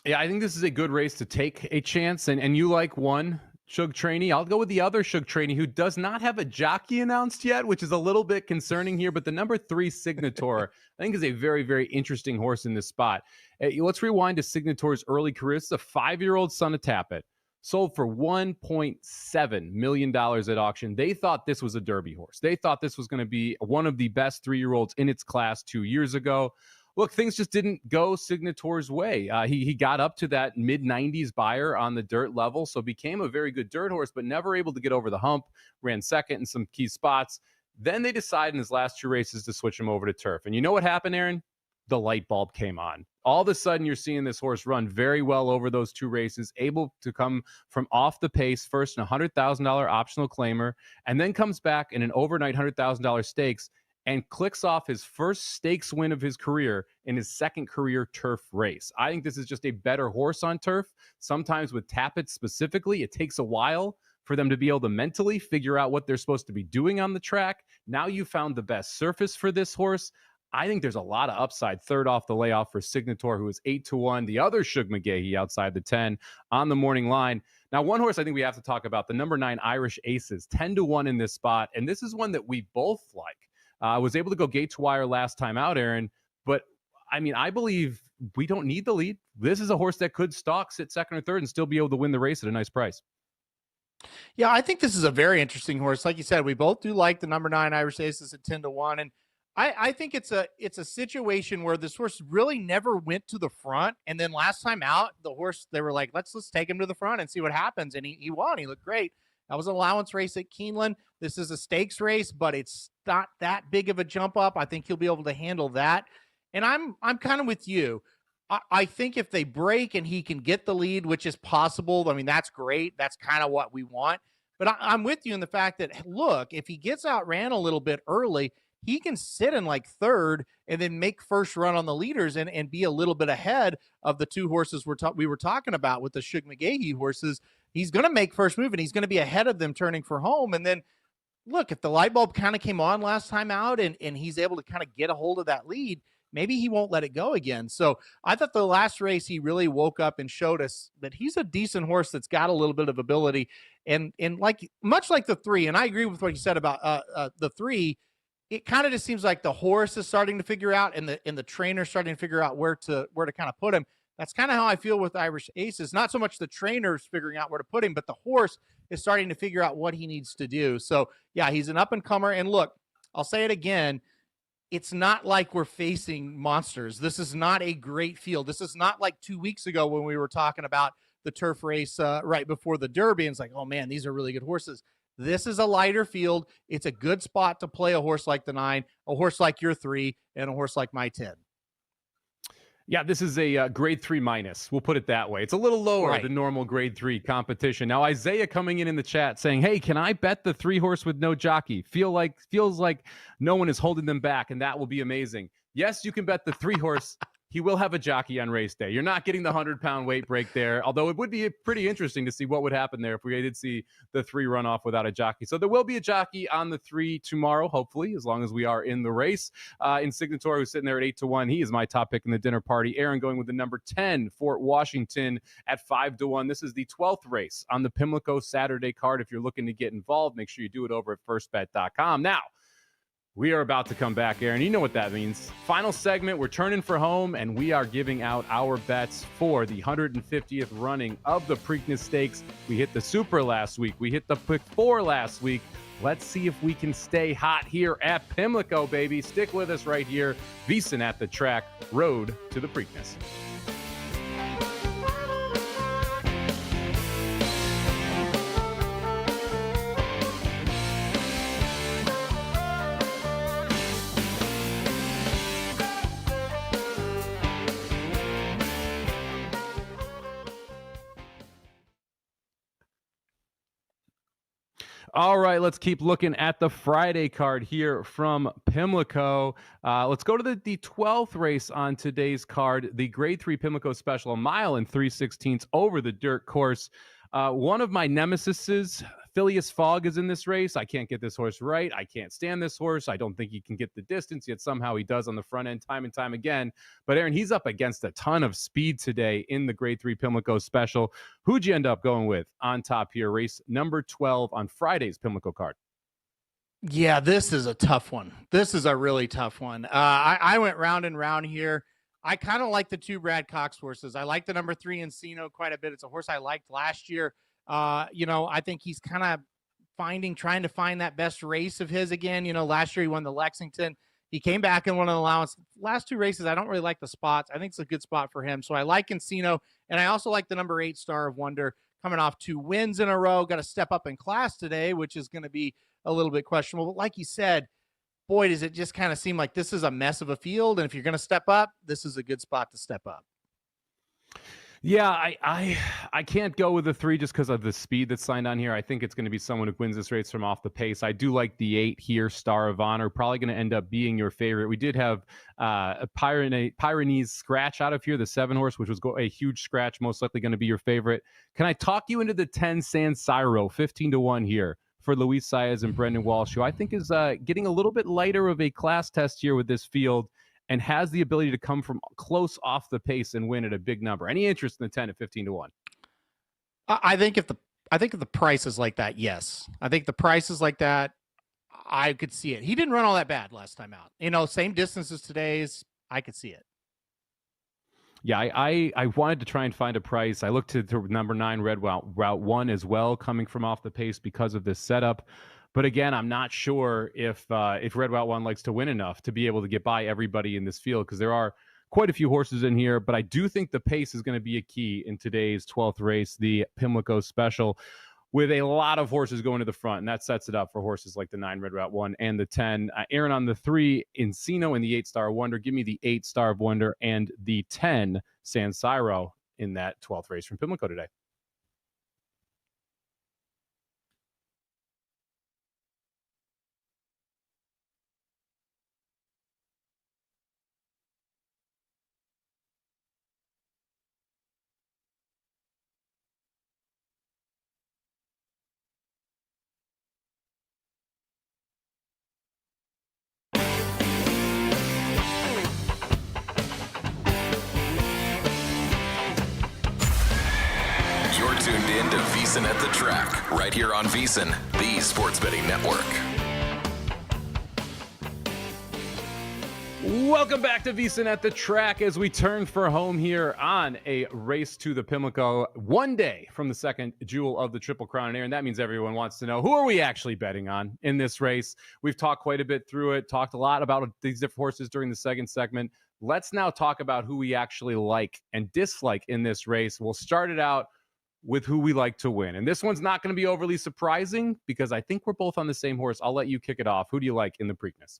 Yeah, I think this is a good race to take a chance. And you like one, Shug Trainee. I'll go with the other Shug Trainee, who does not have a jockey announced yet, which is a little bit concerning here. But the number 3 Signator, I think, is a very, very interesting horse in this spot. Let's rewind to Signator's early career. This is a 5-year-old son of Tappet. Sold for $1.7 million at auction. They thought this was a Derby horse. They thought this was going to be one of the best 3-year-olds in its class 2 years ago. Look, things just didn't go Signator's way. He got up to that mid-90s buyer on the dirt level, so became a very good dirt horse, but never able to get over the hump. Ran second in some key spots. Then they decided in his last 2 races to switch him over to turf. And you know what happened, Aaron? The light bulb came on. All of a sudden, you're seeing this horse run very well over those 2 races, able to come from off the pace, first in a $100,000 optional claimer, and then comes back in an overnight $100,000 stakes and clicks off his first stakes win of his career in his second career turf race. I think this is just a better horse on turf. Sometimes with Tappet specifically, it takes a while for them to be able to mentally figure out what they're supposed to be doing on the track. Now you found the best surface for this horse. I think there's a lot of upside. Third off the layoff for Signator, who is 8-1. The other Shug McGahee outside the 10 on the morning line. Now, one horse I think we have to talk about, the number 9 Irish Aces, 10-1 in this spot. And this is one that we both like. I was able to go gate to wire last time out, Aaron. But, I mean, I believe we don't need the lead. This is a horse that could stalk, sit second or third, and still be able to win the race at a nice price. Yeah, I think this is a very interesting horse. Like you said, we both do like the number 9 Irish Aces at 10-1. And I think it's a situation where this horse really never went to the front. And then last time out, the horse, they were like, let's take him to the front and see what happens. And he won. He looked great. That was an allowance race at Keeneland. This is a stakes race, but it's not that big of a jump up. I think he'll be able to handle that. And I'm kind of with you. I think if they break and he can get the lead, which is possible, I mean, that's great. That's kind of what we want. But I'm with you in the fact that, look, if he gets outran a little bit early, he can sit in like third and then make first run on the leaders and be a little bit ahead of the two horses we were talking about with the Shug McGahee horses. He's going to make first move and he's going to be ahead of them turning for home. And then, look, if the light bulb kind of came on last time out and he's able to kind of get a hold of that lead, maybe he won't let it go again. So I thought the last race, he really woke up and showed us that he's a decent horse that's got a little bit of ability. And like, much like the 3, and I agree with what you said about the 3, it kind of just seems like the horse is starting to figure out and the trainer starting to figure out where to kind of put him. That's kind of how I feel with Irish Aces. Not so much the trainer's figuring out where to put him, but the horse is starting to figure out what he needs to do. So yeah, he's an up and comer. And look, I'll say it again. It's not like we're facing monsters. This is not a great field. This is not like 2 weeks ago when we were talking about the turf race right before the Derby. And it's like, oh man, these are really good horses. This is a lighter field. It's a good spot to play a horse like the 9, a horse like your 3, and a horse like my 10. Yeah, this is a grade 3 minus. We'll put it that way. It's a little lower than normal grade 3 competition. Now, Isaiah coming in the chat saying, hey, can I bet the 3 horse with no jockey? Feels like no one is holding them back, and that will be amazing. Yes, you can bet the 3 horse. He will have a jockey on race day. You're not getting the 100-pound weight break there, although it would be pretty interesting to see what would happen there if we did see the 3 run off without a jockey. So there will be a jockey on the 3 tomorrow, hopefully, as long as we are in the race. In Signator, who's sitting there at 8-1. He is my top pick in the dinner party. Aaron going with the number 10, Fort Washington at 5-1. This is the 12th race on the Pimlico Saturday card. If you're looking to get involved, make sure you do it over at firstbet.com. Now, we are about to come back, Aaron. You know what that means. Final segment, we're turning for home, and we are giving out our bets for the 150th running of the Preakness Stakes. We hit the Super last week. We hit the Pick 4 last week. Let's see if we can stay hot here at Pimlico, baby. Stick with us right here. VSiN at the track, road to the Preakness. All right, let's keep looking at the Friday card here from Pimlico. Let's go to the 12th race on today's card, the Grade 3 Pimlico Special, 1 mile and 3/16 over the dirt course. One of my nemesises, Phileas Fogg, is in this race. I can't get this horse right. I can't stand this horse. I don't think he can get the distance, yet somehow he does on the front end time and time again. But Aaron, he's up against a ton of speed today in the Grade 3 Pimlico Special. Who'd you end up going with on top here? Race number 12 on Friday's Pimlico card. Yeah, this is a tough one. This is a really tough one. I went round and round here. I kind of like the 2 Brad Cox horses. I like the number 3 Encino quite a bit. It's a horse I liked last year. I think he's kind of trying to find that best race of his again. Last year he won the Lexington. He came back and won an allowance. Last 2 races, I don't really like the spots. I think it's a good spot for him. So I like Encino, and I also like the number 8 Star of Wonder, coming off 2 wins in a row. Got to step up in class today, which is going to be a little bit questionable. But like you said, boy, does it just kind of seem like this is a mess of a field. And if you're going to step up, this is a good spot to step up. Yeah, I can't go with the 3 just because of the speed that's signed on here. I think it's going to be someone who wins this race from off the pace. I do like the 8 here, Star of Honor, probably going to end up being your favorite. We did have a Pyrenees scratch out of here, the 7 horse, which was a huge scratch, most likely going to be your favorite. Can I talk you into the 10 San Siro, 15-1 here for Luis Saez and Brendan Walsh, who I think is getting a little bit lighter of a class test here with this field, and has the ability to come from close off the pace and win at a big number. Any interest in the 10 at 15-1? I think if the price is like that, yes. I think the price is like that, I could see it. He didn't run all that bad last time out. Same distance as today's. I could see it. Yeah, I wanted to try and find a price. I looked to number 9 Red Route 1 as well, coming from off the pace because of this setup. But again, I'm not sure if Red Route 1 likes to win enough to be able to get by everybody in this field, because there are quite a few horses in here. But I do think the pace is going to be a key in today's 12th race, the Pimlico Special, with a lot of horses going to the front. And that sets it up for horses like the 9 Red Route 1 and the 10. Aaron, on the 3, Encino and the 8 Star of Wonder. Give me the 8 Star of Wonder and the 10 San Siro in that 12th race from Pimlico today. You're tuned in to VSiN at the Track, right here on VSiN, the sports betting network. Welcome back to VSiN at the Track as we turn for home here on a race to the Pimlico, 1 day from the second jewel of the Triple Crown. And Aaron, that means everyone wants to know, who are we actually betting on in this race? We've talked quite a bit through it, talked a lot about these different horses during the second segment. Let's now talk about who we actually like and dislike in this race. We'll start it out with who we like to win. And this one's not going to be overly surprising because I think we're both on the same horse. I'll let you kick it off. Who do you like in the Preakness?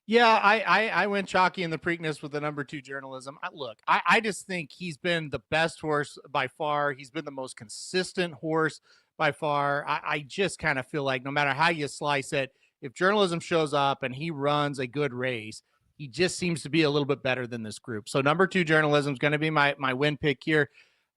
Yeah, I went chalky in the Preakness with the number 2 Journalism. I just think he's been the best horse by far. He's been the most consistent horse by far. I just kind of feel like no matter how you slice it, if Journalism shows up and he runs a good race, he just seems to be a little bit better than this group. So number 2 Journalism is going to be my win pick here.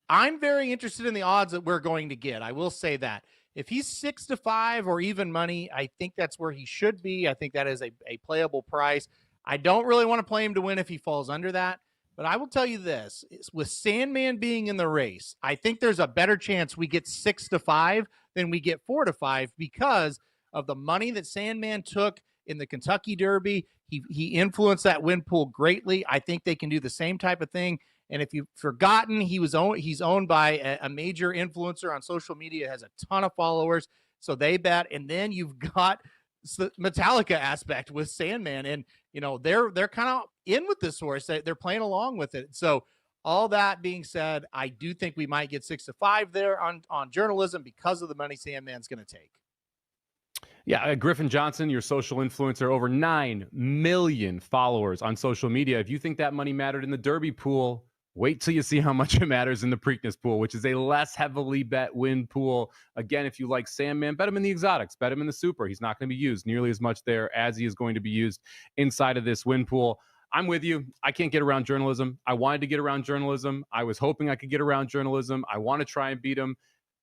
I'm very interested in the odds that we're going to get. I will say that. If he's 6-5 or even money, I think that's where he should be. I think that is a playable price. I don't really want to play him to win if he falls under that. But I will tell you this, with Sandman being in the race, I think there's a better chance we get 6-5 than we get 4-5 because of the money that Sandman took in the Kentucky Derby. He influenced that win pool greatly. I think they can do the same type of thing. And if you've forgotten, he's owned by a major influencer on social media, has a ton of followers. So they bet. And then you've got the Metallica aspect with Sandman. And, they're kind of in with this horse. They're playing along with it. So all that being said, I do think we might get 6-5 there on Journalism because of the money Sandman's going to take. Yeah, Griffin Johnson, your social influencer, over 9 million followers on social media. If you think that money mattered in the Derby pool, wait till you see how much it matters in the Preakness pool, which is a less heavily bet win pool. Again, if you like Sandman, bet him in the exotics, bet him in the super. He's not going to be used nearly as much there as he is going to be used inside of this win pool. I'm with you. I can't get around Journalism. I wanted to get around Journalism. I was hoping I could get around Journalism. I want to try and beat him.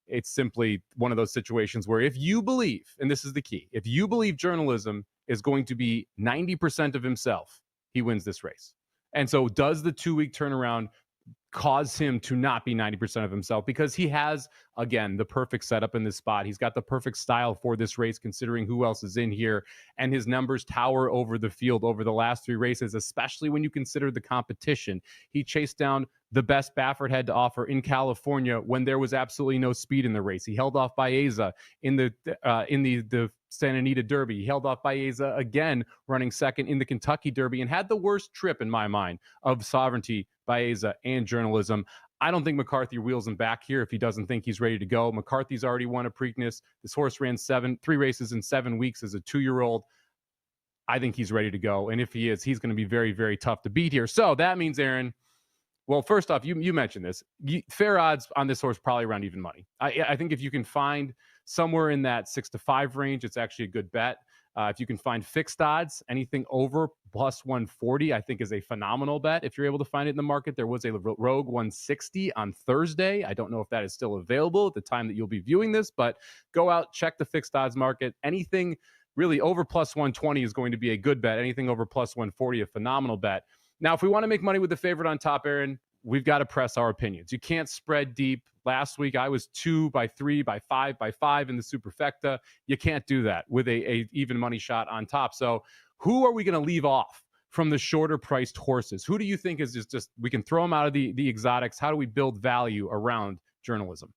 It's simply one of those situations where if you believe, and this is the key, if you believe Journalism is going to be 90% of himself, he wins this race. And so does the 2-week turnaround cause him to not be 90% of himself? Because he has, again, the perfect setup in this spot. He's got the perfect style for this race, considering who else is in here. And his numbers tower over the field over the last 3 races, especially when you consider the competition. He chased down the best Baffert had to offer in California when there was absolutely no speed in the race. He held off Baeza in the Santa Anita Derby. He held off Baeza again, running second in the Kentucky Derby, and had the worst trip in my mind of Sovereignty, Baeza, and Journalism. I don't think McCarthy wheels him back here if he doesn't think he's ready to go. McCarthy's already won a Preakness. This horse ran 3 races in 7 weeks as a 2-year-old. I think he's ready to go. And if he is, he's going to be very, very tough to beat here. So that means, Aaron, Well, first off, you mentioned this. Fair odds on this horse probably around even money. I think if you can find somewhere in that 6-5 range, it's actually a good bet. If you can find fixed odds, anything over plus 140, I think is a phenomenal bet. If you're able to find it in the market, there was a Rogue 160 on Thursday. I don't know if that is still available at the time that you'll be viewing this, but go out, check the fixed odds market. Anything really over plus 120 is going to be a good bet. Anything over plus 140, a phenomenal bet. Now, if we want to make money with the favorite on top, Aaron, we've got to press our opinions. You can't spread deep. Last week, I was 2 by 3 by 5 by 5 in the Superfecta. You can't do that with a even money shot on top. So who are we going to leave off from the shorter priced horses? Who do you think is just we can throw them out of the exotics? How do we build value around journalism?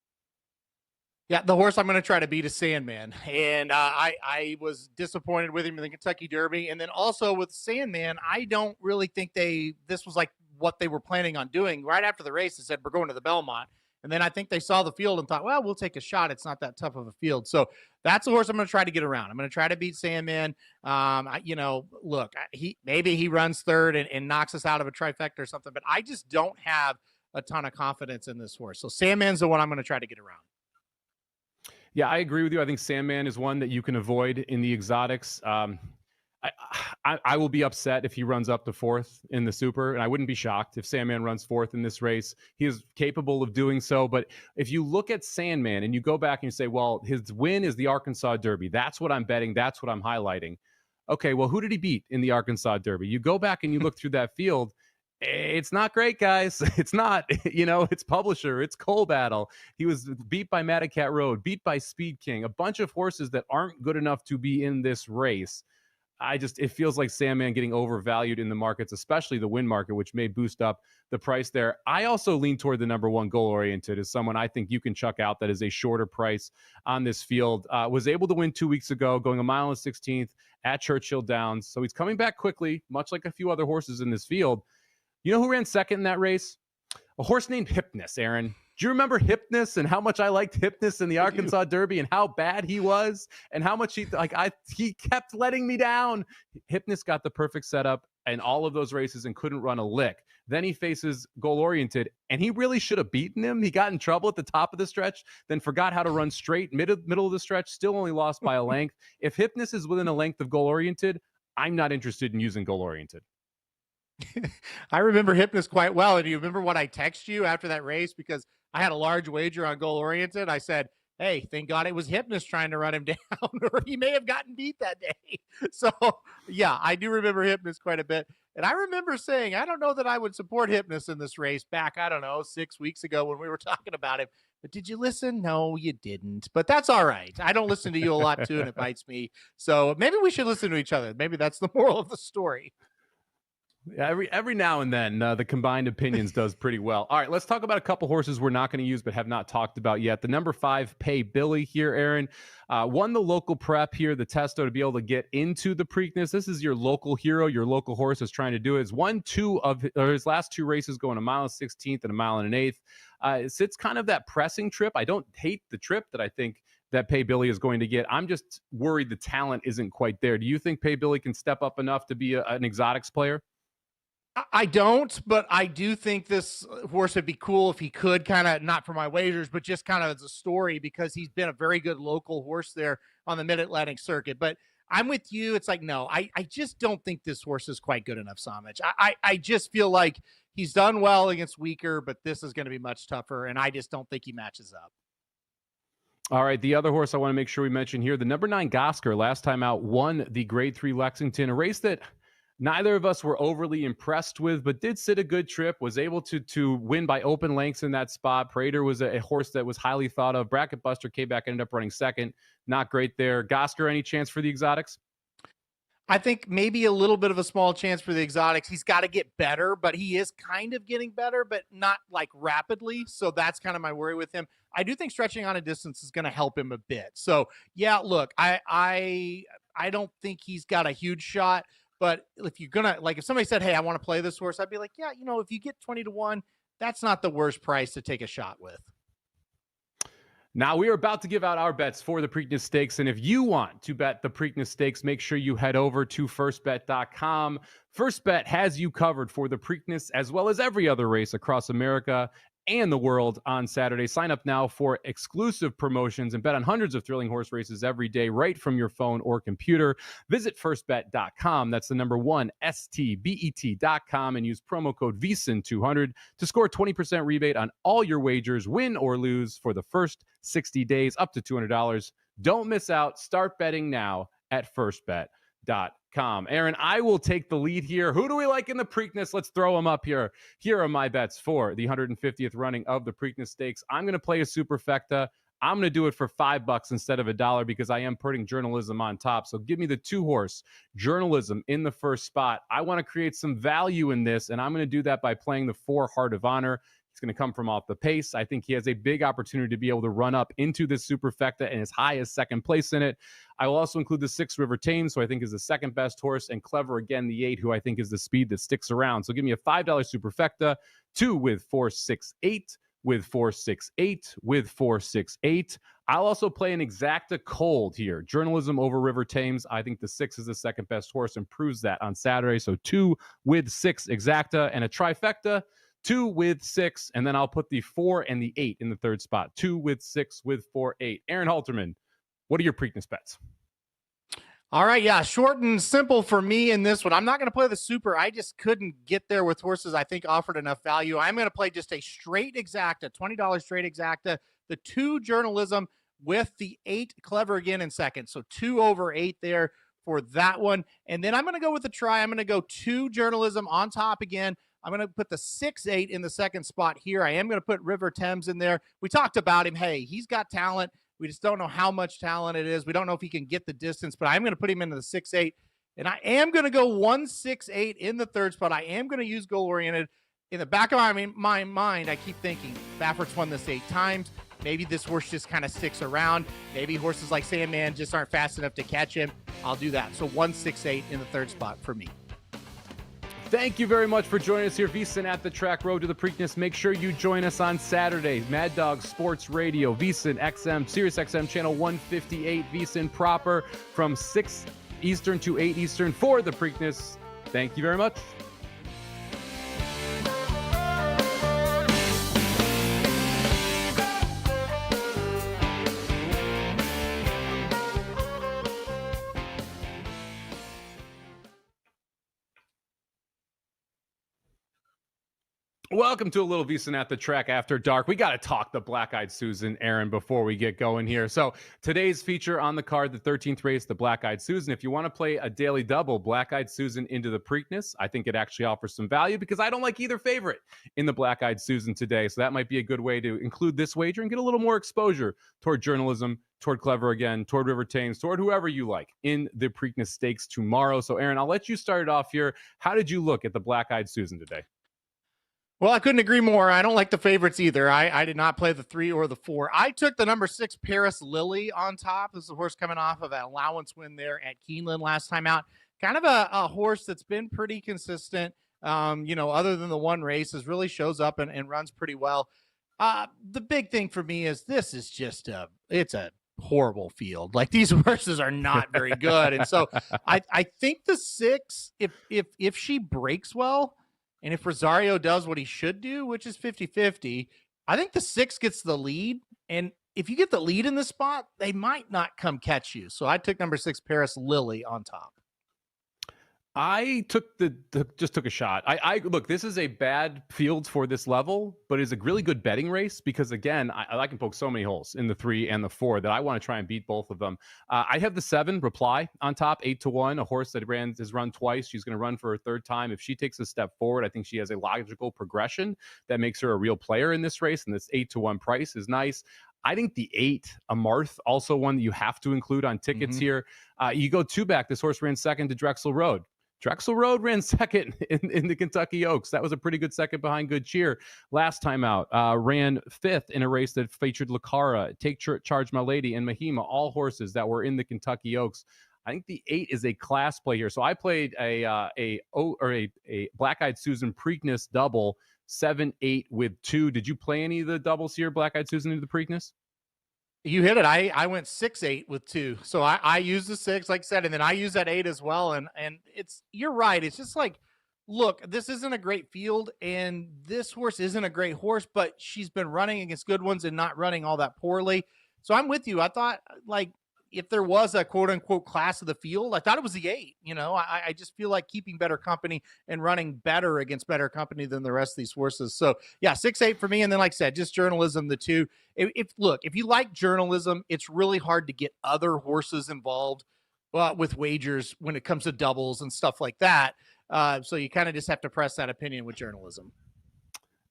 Yeah, the horse I'm going to try to beat is Sandman. And I was disappointed with him in the Kentucky Derby. And then also with Sandman, I don't really think this was like what they were planning on doing. Right after the race, they said, we're going to the Belmont. And then I think they saw the field and thought, well, we'll take a shot. It's not that tough of a field. So that's the horse I'm going to try to get around. I'm going to try to beat Sandman. Look, maybe he runs third and knocks us out of a trifecta or something, but I just don't have a ton of confidence in this horse. So Sandman's the one I'm going to try to get around. Yeah, I agree with you. I think Sandman is one that you can avoid in the exotics. I will be upset if he runs up to fourth in the Super, and I wouldn't be shocked if Sandman runs fourth in this race. He is capable of doing so, but if you look at Sandman and you go back and you say, well, his win is the Arkansas Derby. That's what I'm betting. That's what I'm highlighting. Okay, well, who did he beat in the Arkansas Derby? You go back and you look through that field. It's not great, guys. It's not, it's Publisher, it's Coal Battle. He was beat by Madacat Road, beat by Speed King, a bunch of horses that aren't good enough to be in this race. It feels like Sandman getting overvalued in the markets, especially the win market, which may boost up the price there. I also lean toward the number one Goal Oriented as someone I think you can chuck out that is a shorter price on this field. Was able to win 2 weeks ago, going 1 mile and 16th at Churchill Downs. So he's coming back quickly, much like a few other horses in this field. You know who ran second in that race? A horse named Hypness, Aaron. Do you remember Hypness and how much I liked Hypness in the Arkansas Derby and how bad he was and how much he kept letting me down? Hypness got the perfect setup in all of those races and couldn't run a lick. Then he faces Goal Oriented, and he really should have beaten him. He got in trouble at the top of the stretch, then forgot how to run straight, middle of the stretch, still only lost by a length. If Hypness is within a length of Goal Oriented, I'm not interested in using Goal Oriented. I remember Hypness quite well. And do you remember what I texted you after that race? Because I had a large wager on Goal Oriented. I said, hey, thank God it was Hypness trying to run him down, or he may have gotten beat that day. So, yeah, I do remember Hypness quite a bit. And I remember saying, I don't know that I would support Hypness in this race back, 6 weeks ago when we were talking about him. But did you listen? No, you didn't. But that's all right. I don't listen to you a lot, too, and it bites me. So maybe we should listen to each other. Maybe that's the moral of the story. Yeah, every now and then, the combined opinions does pretty well. All right, let's talk about a couple horses we're not going to use but have not talked about yet. The number 5, Pay Billy here, Aaron, won the local prep here, the Testo, to be able to get into the Preakness. This is your local hero. Your local horse is trying to do it. He's won his last 2 races, going 1 mile and 16th and 1 mile and an 1/8. It's kind of that pressing trip. I don't hate the trip that I think that Pay Billy is going to get. I'm just worried the talent isn't quite there. Do you think Pay Billy can step up enough to be an exotics player? I don't, but I do think this horse would be cool if he could kind of, not for my wagers, but just kind of as a story, because he's been a very good local horse there on the Mid-Atlantic circuit. But I'm with you. It's like, no, I just don't think this horse is quite good enough, Somich. I just feel like he's done well against weaker, but this is going to be much tougher, and I just don't think he matches up. All right, the other horse I want to make sure we mention here, the number 9 Gosker, last time out, won the Grade 3 Lexington, a race that neither of us were overly impressed with, but did sit a good trip, was able to win by open lengths in that spot. Prater was a horse that was highly thought of. Bracket Buster came back, ended up running second. Not great there. Gosker, any chance for the exotics? I think maybe a little bit of a small chance for the exotics. He's got to get better, but he is kind of getting better, but not like rapidly. So that's kind of my worry with him. I do think stretching on a distance is going to help him a bit. So yeah, look, I don't think he's got a huge shot. But if you're going to, like, if somebody said, hey, I want to play this horse, I'd be like, yeah, if you get 20-1, that's not the worst price to take a shot with. Now we are about to give out our bets for the Preakness Stakes. And if you want to bet the Preakness Stakes, make sure you head over to firstbet.com. FirstBet has you covered for the Preakness as well as every other race across America and the world on Saturday. Sign up now for exclusive promotions and bet on hundreds of thrilling horse races every day right from your phone or computer. Visit firstbet.com. That's the number one, STBET.com, and use promo code VSiN200 to score 20% rebate on all your wagers, win or lose, for the first 60 days, up to $200. Don't miss out. Start betting now at firstbet.com. Aaron, I will take the lead here. Who do we like in the Preakness? Let's throw them up here. Here are my bets for the 150th running of the Preakness Stakes. I'm going to play a Superfecta. I'm going to do it for $5 instead of $1 because I am putting Journalism on top. So give me the 2-horse Journalism in the first spot. I want to create some value in this, and I'm going to do that by playing the 4 Heart of Honor. He's going to come from off the pace. I think he has a big opportunity to be able to run up into this Superfecta and as high as second place in it. I will also include the 6 River Thames, who I think is the second best horse, and Clever Again, the 8, who I think is the speed that sticks around. So give me a $5 Superfecta, 2 with 468, with 468, with 468. I'll also play an Exacta Cold here. Journalism over River Thames. I think the 6 is the second best horse and proves that on Saturday. So 2 with 6 Exacta, and a Trifecta, 2 with 6, and then I'll put the 4 and the 8 in the third spot. 2 with 6 with 4, 8. Aaron Halterman, what are your Preakness bets? All right, yeah, short and simple for me in this one. I'm not going to play the super. I just couldn't get there with horses I think offered enough value. I'm going to play just a straight Exacta, $20 straight Exacta, the 2 Journalism with the 8 Clever Again in second. So 2 over 8 there for that one. And then I'm going to go with the try. I'm going to go 2 Journalism on top again. I'm going to put the 6-8 in the second spot here. I am going to put River Thames in there. We talked about him. Hey, he's got talent. We just don't know how much talent it is. We don't know if he can get the distance, but I'm going to put him into the 6-8. And I am going to go 1-6-8 in the third spot. I am going to use goal-oriented. In the back of my mind, I keep thinking, Baffert's won this 8 times. Maybe this horse just kind of sticks around. Maybe horses like Sandman just aren't fast enough to catch him. I'll do that. So 1-6-8 in the third spot for me. Thank you very much for joining us here, VSiN at the Track, Road to the Preakness. Make sure you join us on Saturday. Mad Dog Sports Radio, VSiN XM, Sirius XM channel 158, VSiN proper from 6 Eastern to 8 Eastern for the Preakness. Thank you very much. Welcome to a little VSiN at the Track After Dark. We got to talk the Black-Eyed Susan, Aaron, before we get going here. So today's feature on the card, the 13th race, the Black-Eyed Susan. If you want to play a daily double, Black-Eyed Susan into the Preakness, I think it actually offers some value because I don't like either favorite in the Black-Eyed Susan today. So that might be a good way to include this wager and get a little more exposure toward Journalism, toward Clever Again, toward River Thames, toward whoever you like in the Preakness Stakes tomorrow. So Aaron, I'll let you start it off here. How did you look at the Black-Eyed Susan today? Well, I couldn't agree more. I don't like the favorites either. I did not play the 3 or the 4. I took the number 6 Paris Lily on top. This is a horse coming off of an allowance win there at Keeneland last time out. Kind of a horse that's been pretty consistent. Other than the one race, really shows up and runs pretty well. The big thing for me is this is just it's a horrible field. Like, these horses are not very good. And so I think the 6, if she breaks well, and if Rosario does what he should do, which is 50-50, I think the 6 gets the lead. And if you get the lead in this spot, they might not come catch you. So I took number 6, Paris Lily on top. I took just took a shot. I look, this is a bad field for this level, but it's a really good betting race because, again, I can poke so many holes in the 3 and the 4 that I want to try and beat both of them. I have the 7 Reply on top, 8-1, a horse that has run twice. She's going to run for her 3rd time. If she takes a step forward, I think she has a logical progression that makes her a real player in this race, and this 8-1 price is nice. I think the 8, Amarth, also one that you have to include on tickets here. You go 2 back. This horse ran second to Drexel Road. Drexel Road ran second in the Kentucky Oaks. That was a pretty good second behind Good Cheer last time out. Ran 5th in a race that featured Lucara, Take Charge My Lady, and Mahima, all horses that were in the Kentucky Oaks. I think the 8 is a class play here. So I played a Black-Eyed Susan Preakness double, 7-8 with 2. Did you play any of the doubles here, Black-Eyed Susan into the Preakness? You hit it. I went 6-8 with 2. So I used the 6, like I said, and then I used that 8 as well. And you're right. It's just like, look, this isn't a great field, and this horse isn't a great horse, but she's been running against good ones and not running all that poorly. So I'm with you. I thought, like, if there was a quote unquote class of the field, I thought it was the 8. I just feel like keeping better company and running better against better company than the rest of these horses. So yeah, 6-8 for me. And then, like I said, just Journalism, the 2. If you like Journalism, it's really hard to get other horses involved with wagers when it comes to doubles and stuff like that. So you kind of just have to press that opinion with Journalism.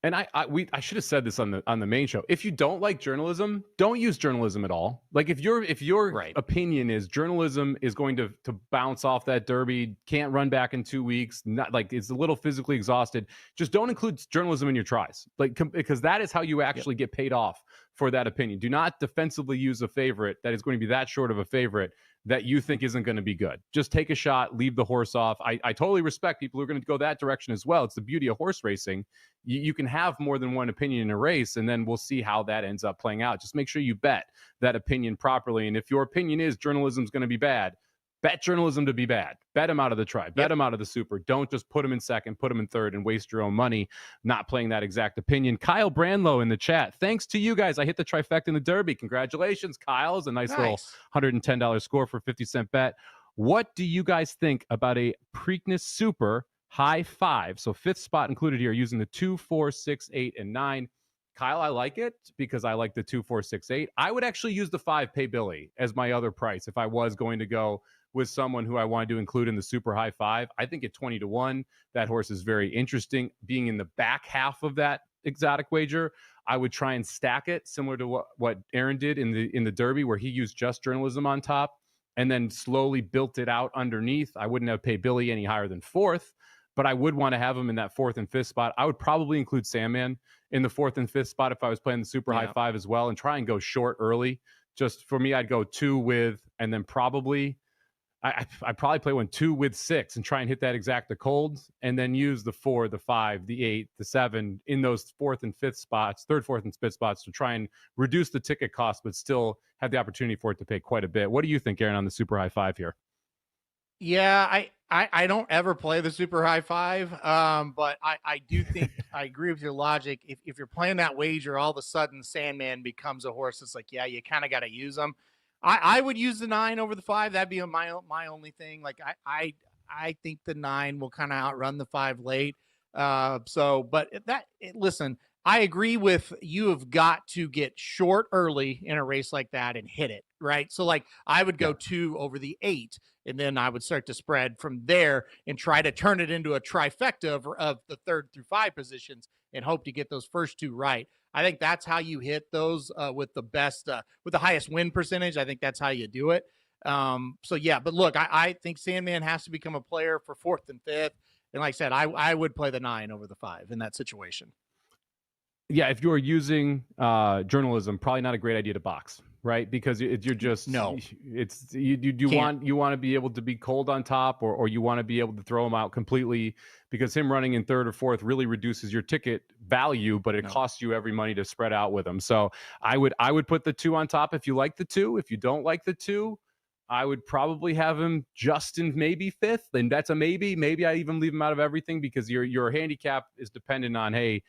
And I should have said this on the main show. If you don't like Journalism, don't use Journalism at all. Like if your Right. opinion is Journalism is going to bounce off that Derby, can't run back in 2 weeks, not like it's a little physically exhausted, just don't include Journalism in your tries. Like because that is how you actually get paid off for that opinion. Do not defensively use a favorite that is going to be that short of a favorite that you think isn't going to be good. Just take a shot, leave the horse off. I totally respect people who are going to go that direction as well. It's the beauty of horse racing. You can have more than one opinion in a race, and then we'll see how that ends up playing out. Just make sure you bet that opinion properly. And if your opinion is Journalism's going to be bad, bet Journalism to be bad. Bet him out of the tribe. Bet him out of the super. Don't just put him in second, put him in third, and waste your own money not playing that exact opinion. Kyle Brandlow in the chat. Thanks to you guys. I hit the trifecta in the Derby. Congratulations, Kyle. It's a nice little $110 score for 50-cent bet. What do you guys think about a Preakness Super high 5? So 5th spot included here using the 2, 4, 6, 8, and 9. Kyle, I like it because I like the 2, 4, 6, 8. I would actually use the 5 Pay Billy as my other price if I was going to go with someone who I wanted to include in the super high 5. I think at 20-1, that horse is very interesting. Being in the back half of that exotic wager, I would try and stack it similar to what Aaron did in the Derby, where he used just Journalism on top and then slowly built it out underneath. I wouldn't have Pay Billy any higher than 4th, but I would want to have him in that 4th and 5th spot. I would probably include Sandman in the 4th and 5th spot if I was playing the super high 5 as well, and try and go short early. Just for me, I'd go 2 with, and then probably I'd probably play 2 with 6 and try and hit that Exacta cold, and then use the 4, the 5, the 8, the 7 in those 4th and 5th spots, 3rd, 4th, and 5th spots to try and reduce the ticket cost, but still have the opportunity for it to pay quite a bit. What do you think, Aaron, on the super high 5 here? Yeah, I don't ever play the super high 5, but I do think I agree with your logic. If you're playing that wager, all of a sudden Sandman becomes a horse that's like, yeah, you kind of got to use them. I would use the 9 over the 5. That'd be my only thing. Like I think the 9 will kind of outrun the 5 late. Listen, I agree with you. Have got to get short early in a race like that and hit it right. So like I would go 2 over the 8, and then I would start to spread from there and try to turn it into a trifecta of the 3rd through 5 positions and hope to get those first 2 right. I think that's how you hit those with the best, with the highest win percentage. I think that's how you do it. But look, I think Sandman has to become a player for 4th and 5th. And like I said, I would play the 9 over the 5 in that situation. Yeah, if you're using Journalism, probably not a great idea to box, right? Because you're just it's you want to be able to be cold on top, or you want to be able to throw him out completely, because him running in 3rd or 4th really reduces your ticket value, but it costs you every money to spread out with him. So I would put the 2 on top if you like the 2. If you don't like the 2, I would probably have him just in maybe 5th, and that's a maybe. Maybe I even leave him out of everything, because your handicap is dependent on, hey,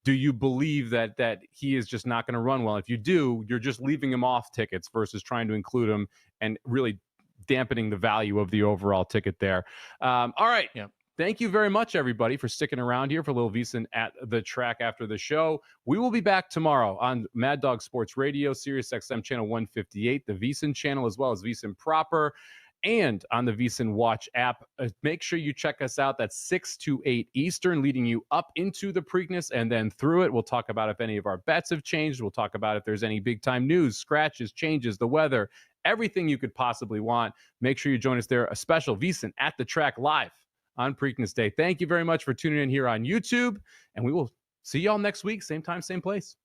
do you believe that he is just not going to run well? If you do, you're just leaving him off tickets versus trying to include him and really dampening the value of the overall ticket there. All right. Yeah. Thank you very much, everybody, for sticking around here for a little VSiN at the track after the show. We will be back tomorrow on Mad Dog Sports Radio, Sirius XM channel 158, the VSiN channel, as well as VSiN proper, and on the VSiN Watch app. Make sure you check us out. That's 6 to 8 Eastern, leading you up into the Preakness and then through it. We'll talk about if any of our bets have changed. We'll talk about if there's any big-time news, scratches, changes, the weather, everything you could possibly want. Make sure you join us there. A special VSiN at the track live on Preakness Day. Thank you very much for tuning in here on YouTube, and we will see y'all next week. Same time, same place.